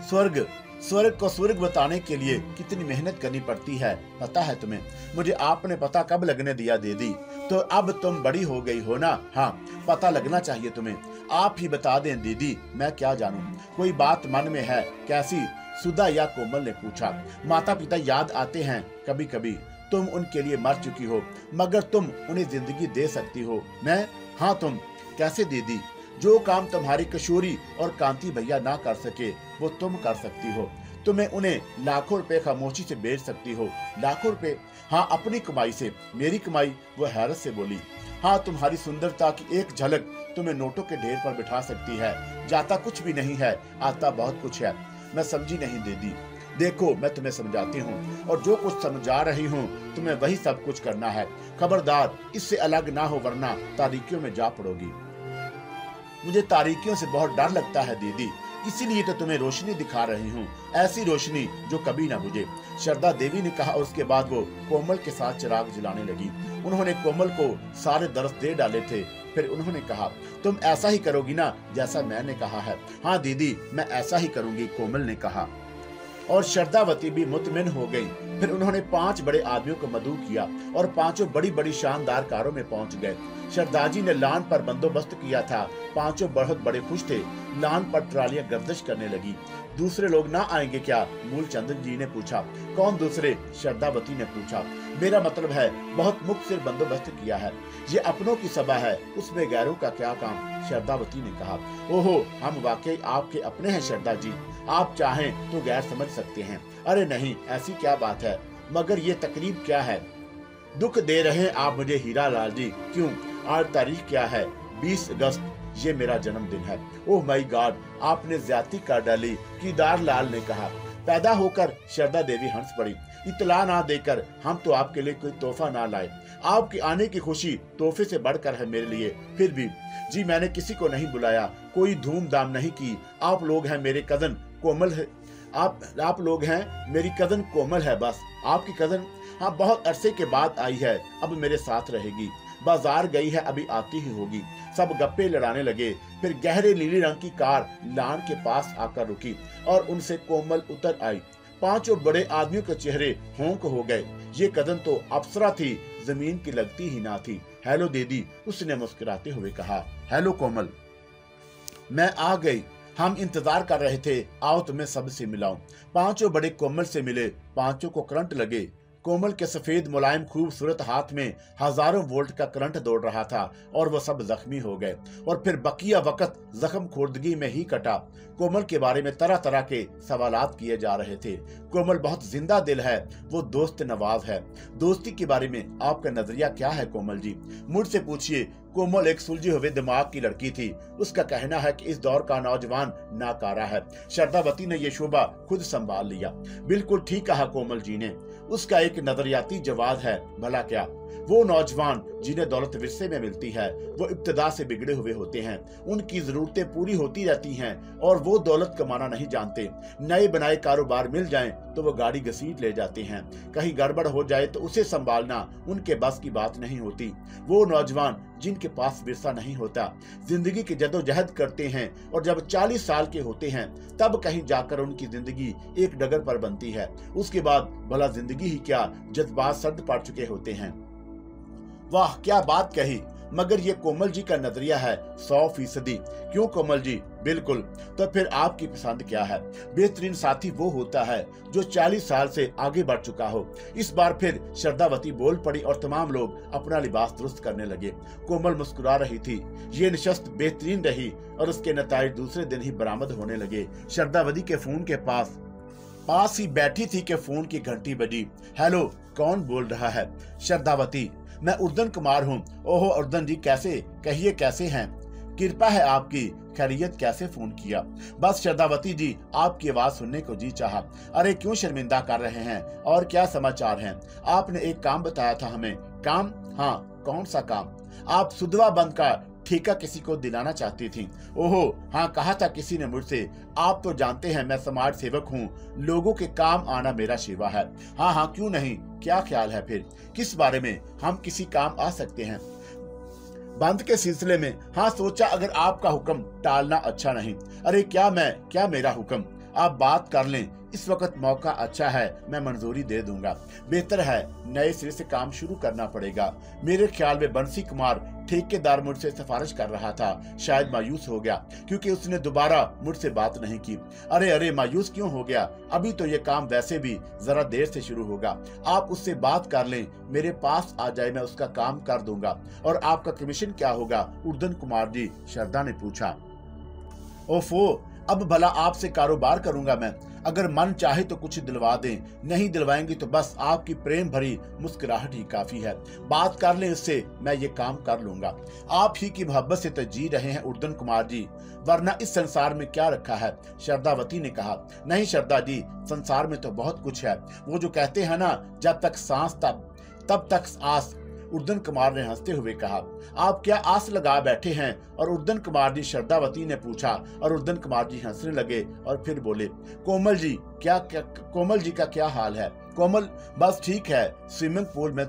स्वर्ग को स्वर्ग बताने के लिए कितनी मेहनत करनी पड़ती है, पता है तुम्हें? मुझे आपने पता कब लगने दिया दीदी? तो अब तुम बड़ी हो गई हो ना। हाँ, पता लगना चाहिए तुम्हें। आप ही बता दें दीदी, मैं क्या जानूं। कोई बात मन में है? कैसी? सुधा या कोमल ने पूछा। माता पिता याद आते हैं कभी कभी। तुम उनके लिए मर चुकी हो, मगर तुम उन्हें जिंदगी दे सकती हो। मैं? हाँ, तुम। कैसे दीदी? जो काम तुम्हारी किशोरी और कांति भैया ना कर सके, वो तुम कर सकती हो। तुम्हें उन्हें लाखों रुपए खामोशी से बेच सकती हो। लाखों रुपए? हाँ, अपनी कमाई से। मेरी कमाई? वो हैरत से बोली। हाँ, तुम्हारी सुंदरता की एक झलक तुम्हें नोटों के ढेर पर बिठा सकती है। जाता कुछ भी नहीं है, आता बहुत कुछ है। मैं समझी नहीं दीदी। देखो, मैं तुम्हें समझाती हूँ, और जो कुछ समझा रही हूँ तुम्हें वही सब कुछ करना है। खबरदार इससे अलग ना हो, वरना तारीकियों में जा पड़ोगी। मुझे तारीकियों से बहुत डर लगता है दीदी, इसीलिए तो तुम्हें रोशनी दिखा रही हूँ, ऐसी रोशनी जो कभी ना बुझे। श्रद्धा देवी ने कहा। और उसके बाद वो कोमल के साथ चिराग जलाने लगी। उन्होंने कोमल को सारे दर्स दे डाले थे। फिर उन्होंने कहा, तुम ऐसा ही करोगी ना जैसा मैंने कहा है? हाँ दीदी, मैं ऐसा ही करूंगी, कोमल ने कहा। और श्रद्धावती भी मुतमिन हो गई। फिर उन्होंने 5 बड़े आदमियों को मदऊ किया और 5 बड़ी बड़ी शानदार कारों में पहुंच गए। श्रद्धाजी ने लान पर बंदोबस्त किया था। 5 बहुत बड़े खुश थे। लान पर ट्रालियां गर्दिश करने लगी। दूसरे लोग ना आएंगे क्या? मूलचंद जी ने पूछा। कौन दूसरे? श्रद्धावती ने पूछा। मेरा मतलब है बहुत मुख्तर बंदोबस्त किया है। ये अपनों की सभा है, उसमें गैरों का क्या काम? श्रद्धावती ने कहा। ओहो, हम वाकई आपके अपने हैं श्रद्धा जी। आप चाहें तो गैर समझ सकते हैं। अरे नहीं, ऐसी क्या बात है? मगर ये तकरीब क्या है? दुख दे रहे हैं आप मुझे हीरा लाल जी। क्यों? आज तारीख क्या है? 20 अगस्त। ये मेरा जन्मदिन है। ओह माय गॉड, आपने ज्यादती कर डाली, केदार लाल ने कहा। पैदा होकर श्रद्धा देवी हंस पड़ी। इतला ना देकर हम तो आपके लिए कोई तोहफा ना लाए। आपके आने की खुशी तोहफे से बढ़कर है मेरे लिए। फिर भी जी, मैंने किसी को नहीं बुलाया, कोई धूमधाम नहीं की। आप लोग हैं मेरे कजन कोमल है। आप लोग हैं मेरी कजन कोमल है, बस। आपकी कजन? हाँ, बहुत अरसे के बाद आई है, अब मेरे साथ रहेगी। बाजार गई है, अभी आती ही होगी। सब गप्पे लड़ाने लगे। फिर गहरे नीले रंग की कार लान के पास आकर रुकी और उनसे कोमल उतर आई। 5 बड़े आदमियों के चेहरे होंक हो गए। ये कदम तो अप्सरा थी, जमीन की लगती ही ना थी। हेलो दीदी, उसने मुस्कुराते हुए कहा। हेलो कोमल, मैं आ गई। हम इंतजार कर रहे थे, आओ तुम्हें सबसे मिलाऊं। 5 बड़े कोमल से मिले। 5 को करंट लगे। कोमल के सफेद मुलायम खूबसूरत हाथ में हजारों वोल्ट का करंट दौड़ रहा था और वो सब जख्मी हो गए। और फिर बकिया वक्त जख्म खुर्दगी में ही कटा। कोमल के बारे में तरह तरह के सवालात किए जा रहे थे। कोमल बहुत जिंदा दिल है, वो दोस्त नवाज है। दोस्ती के बारे में आपका नजरिया क्या है कोमल जी? मुझसे पूछिए। कोमल एक सुलझे हुए दिमाग की लड़की थी। उसका कहना है कि इस दौर का नौजवान नाकारा है। श्रद्धावती ने यह शोभा खुद संभाल लिया। बिल्कुल ठीक कहा कोमल जी ने। उसका एक नजरियाती जवाब है। भला क्या? वो नौजवान जिन्हें दौलत विरसे में मिलती है वो इब्तिदा से बिगड़े हुए होते हैं। उनकी जरूरतें पूरी होती रहती हैं और वो दौलत कमाना नहीं जानते। नए बनाए कारोबार मिल जाएं तो वो गाड़ी घसीट ले जाते हैं। कहीं गड़बड़ हो जाए तो उसे संभालना उनके बस की बात नहीं होती। वो नौजवान जिनके पास विरसा नहीं होता जिंदगी की जद्दोजहद करते हैं और जब 40 साल के होते हैं तब कहीं जाकर उनकी जिंदगी एक डगर पर बनती है। उसके बाद भला जिंदगी ही क्या, जज्बात सर्द पड़ चुके होते हैं। वाह क्या बात कही, मगर ये कोमल जी का नजरिया है 100%। क्यों कोमल जी? बिल्कुल। तो फिर आपकी पसंद क्या है? बेहतरीन साथी वो होता है जो 40 साल से आगे बढ़ चुका हो। इस बार फिर श्रद्धावती बोल पड़ी और तमाम लोग अपना लिबास दुरुस्त करने लगे। कोमल मुस्कुरा रही थी। ये नशस्त बेहतरीन रही और उसके नताइज दूसरे दिन ही बरामद होने लगे। श्रद्धावती के फोन के पास ही बैठी थी कि फोन की घंटी बजी। हेलो, कौन बोल रहा है? श्रद्धावती, मैं उर्दन कुमार हूँ। ओहो उर्दन जी, कैसे? कहिए कैसे हैं? कृपा है आपकी। खैरियत? कैसे फोन किया? बस श्रद्धावती जी, आपकी आवाज सुनने को जी चाहा। अरे क्यों शर्मिंदा कर रहे हैं? और क्या समाचार हैं? आपने एक काम बताया था हमें। काम? हाँ, कौन सा काम? आप सुधवा बंद का ठेका किसी को दिलाना चाहती थी। ओहो हाँ, कहा था किसी ने मुझसे। आप तो जानते हैं मैं समाज सेवक हूँ, लोगों के काम आना मेरा सेवा है। हाँ हाँ, क्यों नहीं, क्या ख्याल है फिर? किस बारे में? हम किसी काम आ सकते हैं? बंद के सिलसिले में? हाँ, सोचा अगर आपका हुक्म टालना अच्छा नहीं। अरे क्या मेरा हुक्म? आप बात कर लें, इस वक्त मौका अच्छा है, मैं मंजूरी दे दूंगा। बेहतर है, नए सिरे से काम शुरू करना पड़ेगा। मेरे ख्याल में बंसी कुमार ठेकेदार मुझसे सिफारिश कर रहा था, शायद मायूस हो गया क्योंकि उसने दोबारा मुझसे बात नहीं की। अरे मायूस क्यों हो गया? अभी तो ये काम वैसे भी जरा देर से शुरू होगा। आप उससे बात कर लें, मेरे पास आ जाए, मैं उसका काम कर दूंगा। और आपका कमीशन क्या होगा उर्दन कुमार जी? श्रद्धा ने पूछा। ओफो, अब भला आपसे कारोबार करूंगा मैं। अगर मन चाहे तो कुछ दिलवा दें, नहीं दिलवाएंगे तो बस आपकी प्रेम भरी मुस्कुराहट ही काफी है। बात कर लें उससे, मैं ये काम कर लूंगा। आप ही की मोहब्बत से तो जी रहे हैं उर्दन कुमार जी, वरना इस संसार में क्या रखा है? श्रद्धावती ने कहा। नहीं श्रद्धा जी, संसार में तो बहुत कुछ है। वो जो कहते हैं ना, जब तक सांस तब तक आस। उर्दन कुमार ने हंसते हुए कहा। आप क्या आस लगा बैठे हैं? और उर्दन कुमार जी, श्रद्धावती ने पूछा। और उर्दन कुमार जी हंसने लगे और फिर बोले, कोमल जी का क्या हाल है? कोमल बस ठीक है, स्विमिंग पूल में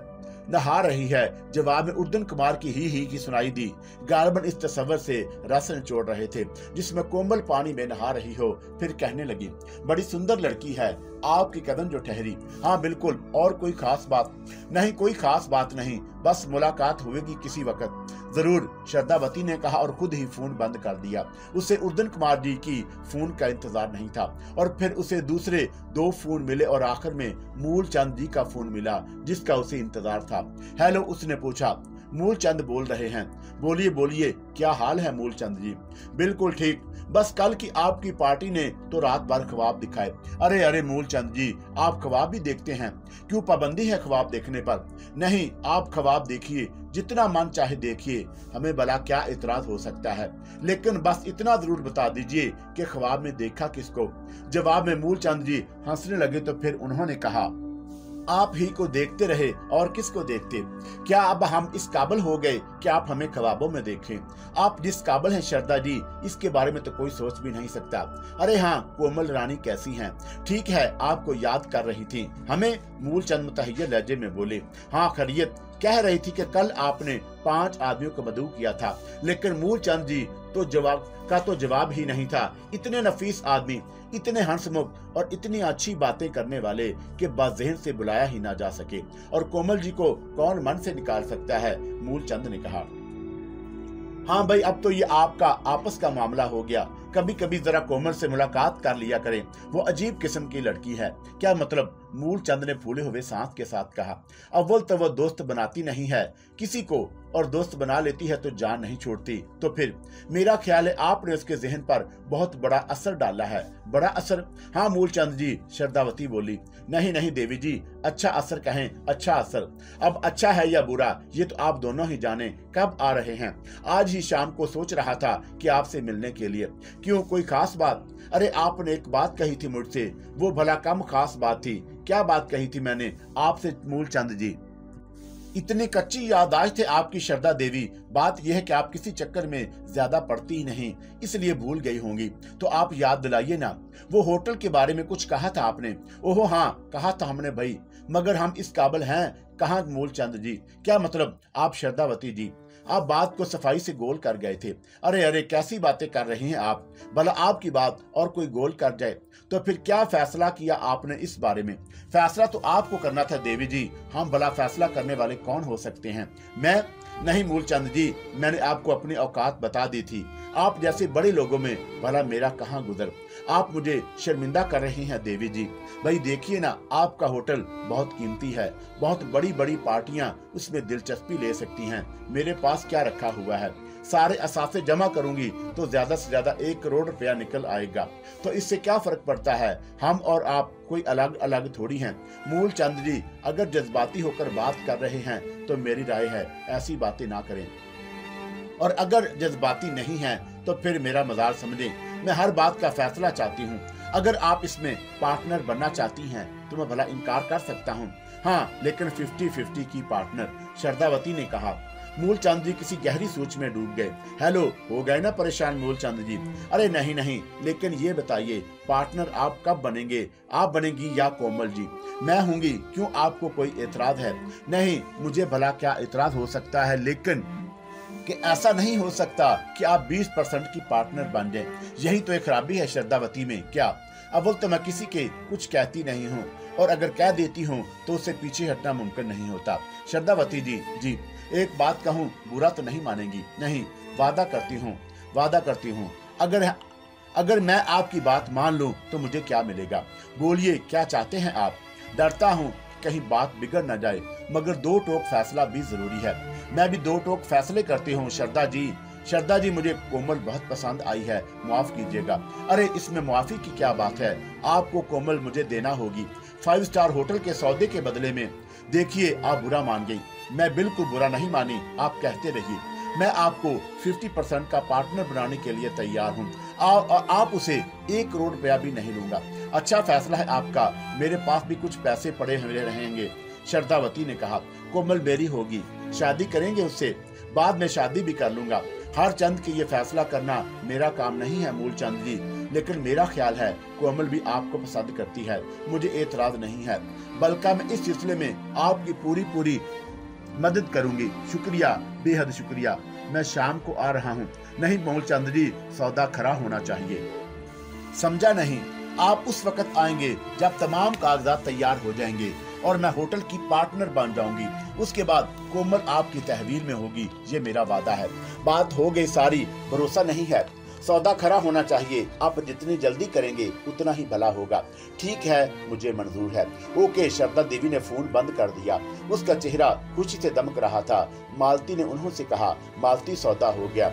नहा रही है। जवाब में उर्दन कुमार की ही सुनाई दी। गार्बन इस तस्वर से रस निचोड़ रहे थे जिसमें कोमल पानी में नहा रही हो। फिर कहने लगी, बड़ी सुंदर लड़की है आपकी कदम जो ठहरी। हाँ बिल्कुल, और कोई खास बात नहीं? कोई खास बात नहीं, बस मुलाकात होगी किसी वक्त जरूर, श्रद्धावती ने कहा और खुद ही फोन बंद कर दिया। उसे उर्दन कुमार जी की फोन का इंतजार नहीं था और फिर उसे दूसरे 2 फोन मिले और आखिर में मूलचंद जी का फोन मिला जिसका उसे इंतजार था। हेलो, उसने पूछा। मूलचंद बोल रहे हैं। बोलिए, क्या हाल है मूलचंद जी? बिल्कुल ठीक, बस कल की आपकी पार्टी ने तो रात भर ख्वाब दिखाए। अरे मूलचंद जी, आप ख्वाब भी देखते हैं? क्यों पाबंदी है ख्वाब देखने पर? नहीं, आप ख्वाब देखिए, जितना मन चाहे देखिए, हमें भला क्या इतराज हो सकता है। लेकिन बस इतना जरूर बता दीजिए कि ख्वाब में देखा किसको? जवाब में मूलचंद जी हंसने लगे तो फिर उन्होंने कहा, आप ही को देखते रहे और किसको देखते? क्या अब हम इस काबिल हो गए कि आप हमें ख्वाबों में देखें? आप जिस काबिल हैं श्रद्धा जी, इसके बारे में तो कोई सोच भी नहीं सकता। अरे हाँ, कोमल रानी कैसी हैं? ठीक है, आपको याद कर रही थी हमें। मूलचंद मुतहय्यर लहजे में बोले। हाँ खैरियत, कह रही थी कि कल आपने 5 आदमियों को मदऊ किया था। लेकिन मूलचंद जी तो जवाब ही नहीं था। इतने नफीस आदमी, इतने हंसमुख और इतनी अच्छी बातें करने वाले कि बाज़हन से बुलाया ही ना जा सके। और कोमल जी को कौन मन से निकाल सकता है? मूलचंद ने कहा। हाँ भाई, अब तो ये आपका आपस का मामला हो गया। कभी कभी जरा कोमल से मुलाकात कर लिया करें, वो अजीब किस्म की लड़की है। क्या मतलब? मूलचंद ने फूले हुए सांस के साथ कहा। अव्वल तो वो दोस्त बनाती नहीं है किसी को, और दोस्त बना लेती है तो जान नहीं छोड़ती। तो फिर मेरा ख्याल है आपने उसके जहन पर बहुत बड़ा असर डाला है। बड़ा असर? हाँ मूलचंद जी, श्रद्धावती बोली। नहीं देवी जी, अच्छा असर कहें, अच्छा असर। अब अच्छा है या बुरा ये तो आप दोनों ही जाने। कब आ रहे हैं? आज ही शाम को सोच रहा था कि आपसे मिलने के लिए। क्यों, कोई खास बात? अरे आपने एक बात कही थी मुझसे, वो भला कम खास बात थी। क्या बात कही थी मैंने आपसे मूलचंद जी? इतनी कच्ची याददाश्त है आपकी श्रद्धा देवी। बात यह है कि आप किसी चक्कर में ज्यादा पड़ती ही नहीं, इसलिए भूल गई होंगी। तो आप याद दिलाइए ना, वो होटल के बारे में कुछ कहा था आपने? ओहो हाँ, कहा था हमने भाई, मगर हम इस काबिल हैं कहाँ मूलचंद जी? क्या मतलब आप श्रद्धावती जी? आप बात को सफाई से गोल कर गए थे। अरे अरे, कैसी बातें कर रही हैं आप? भला आपकी बात और कोई गोल कर जाए तो फिर क्या फैसला किया आपने इस बारे में? फैसला तो आपको करना था देवी जी, हम भला फैसला करने वाले कौन हो सकते हैं? मैं नहीं मूलचंद जी, मैंने आपको अपनी औकात बता दी थी। आप जैसे बड़े लोगों में भला मेरा कहाँ गुजर? आप मुझे शर्मिंदा कर रही हैं देवी जी। भाई देखिए ना, आपका होटल बहुत कीमती है, बहुत बड़ी बड़ी पार्टियां उसमें दिलचस्पी ले सकती हैं। मेरे पास क्या रखा हुआ है? सारे असाफे जमा करूंगी तो ज्यादा से ज्यादा 1 करोड़ रुपया निकल आएगा। तो इससे क्या फर्क पड़ता है? हम और आप कोई अलग अलग थोड़ी हैं। मूलचंद जी, अगर जज्बाती होकर बात कर रहे हैं तो मेरी राय है ऐसी बातें ना करें, और अगर जज्बाती नहीं हैं तो फिर मेरा मजाल समझें। मैं हर बात का फैसला चाहती हूँ। अगर आप इसमें पार्टनर बनना चाहती हैं तो मैं भला इनकार कर सकता हूँ। हाँ, लेकिन 50-50 की पार्टनर, श्रद्धावती ने कहा। मूलचंद जी किसी गहरी सोच में डूब गए। हेलो, हो गए ना परेशान मूलचंद जी? अरे नहीं नहीं, लेकिन ये बताइए पार्टनर आप कब बनेंगे? आप बनेंगी या कोमल जी? मैं होंगी। क्यों, आपको कोई एतराज है? नहीं, मुझे भला क्या एतराज हो सकता है, लेकिन कि ऐसा नहीं हो सकता कि आप 20% की पार्टनर बन जाएं। यही तो एक खराबी है श्रद्धावती में। क्या अव्वल तो मैं किसी के कुछ कहती नहीं हूँ, और अगर कह देती हूँ तो उससे पीछे हटना मुमकिन नहीं होता। श्रद्धावती जी, एक बात कहूँ, बुरा तो नहीं मानेंगी? नहीं, वादा करती हूँ। अगर मैं आपकी बात मान लूँ तो मुझे क्या मिलेगा? बोलिए, क्या चाहते हैं आप? डरता हूँ कहीं बात बिगड़ न जाए, मगर 2 टोक फैसला भी जरूरी है। मैं भी 2 टोक फैसले करती हूँ श्रद्धा जी, मुझे कोमल बहुत पसंद आई है, माफ कीजिएगा। अरे इसमें माफी की क्या बात है? आपको कोमल मुझे देना होगी 5 स्टार होटल के सौदे के बदले में। देखिए, आप बुरा मान गई। मैं बिल्कुल बुरा नहीं मानी, आप कहते रहिए। मैं आपको 50% का पार्टनर बनाने के लिए तैयार हूँ। आप उसे 1 करोड़ रुपया भी नहीं लूंगा। अच्छा फैसला है आपका, मेरे पास भी कुछ पैसे पड़े हुए रहेंगे। श्रद्धावती ने कहा, कोमल मेरी होगी, शादी करेंगे उससे, बाद में शादी भी कर लूंगा। हर चंद के ये फैसला करना मेरा काम नहीं है मूलचंद जी, लेकिन मेरा ख्याल है कोमल भी आपको पसंद करती है, मुझे एतराज नहीं है। बल्कि मैं इस सिलसिले में आपकी पूरी मदद करूंगी। शुक्रिया, बेहद शुक्रिया। मैं शाम को आ रहा हूँ। नहीं मूलचंद जी, सौदा खरा होना चाहिए। समझा नहीं? आप उस वक्त आएंगे जब तमाम कागजात तैयार हो जाएंगे और मैं होटल की पार्टनर बन जाऊंगी। उसके बाद कोमल आपकी तहवील में होगी, ये मेरा वादा है। बात हो गई सारी, भरोसा नहीं है। सौदा खरा होना चाहिए। आप जितनी जल्दी करेंगे उतना ही भला होगा। ठीक है, मुझे मंजूर है। ओके। श्रद्धा देवी ने फोन बंद कर दिया। उसका चेहरा खुशी से दमक रहा था। मालती ने उन्होंने कहा, मालती, सौदा हो गया।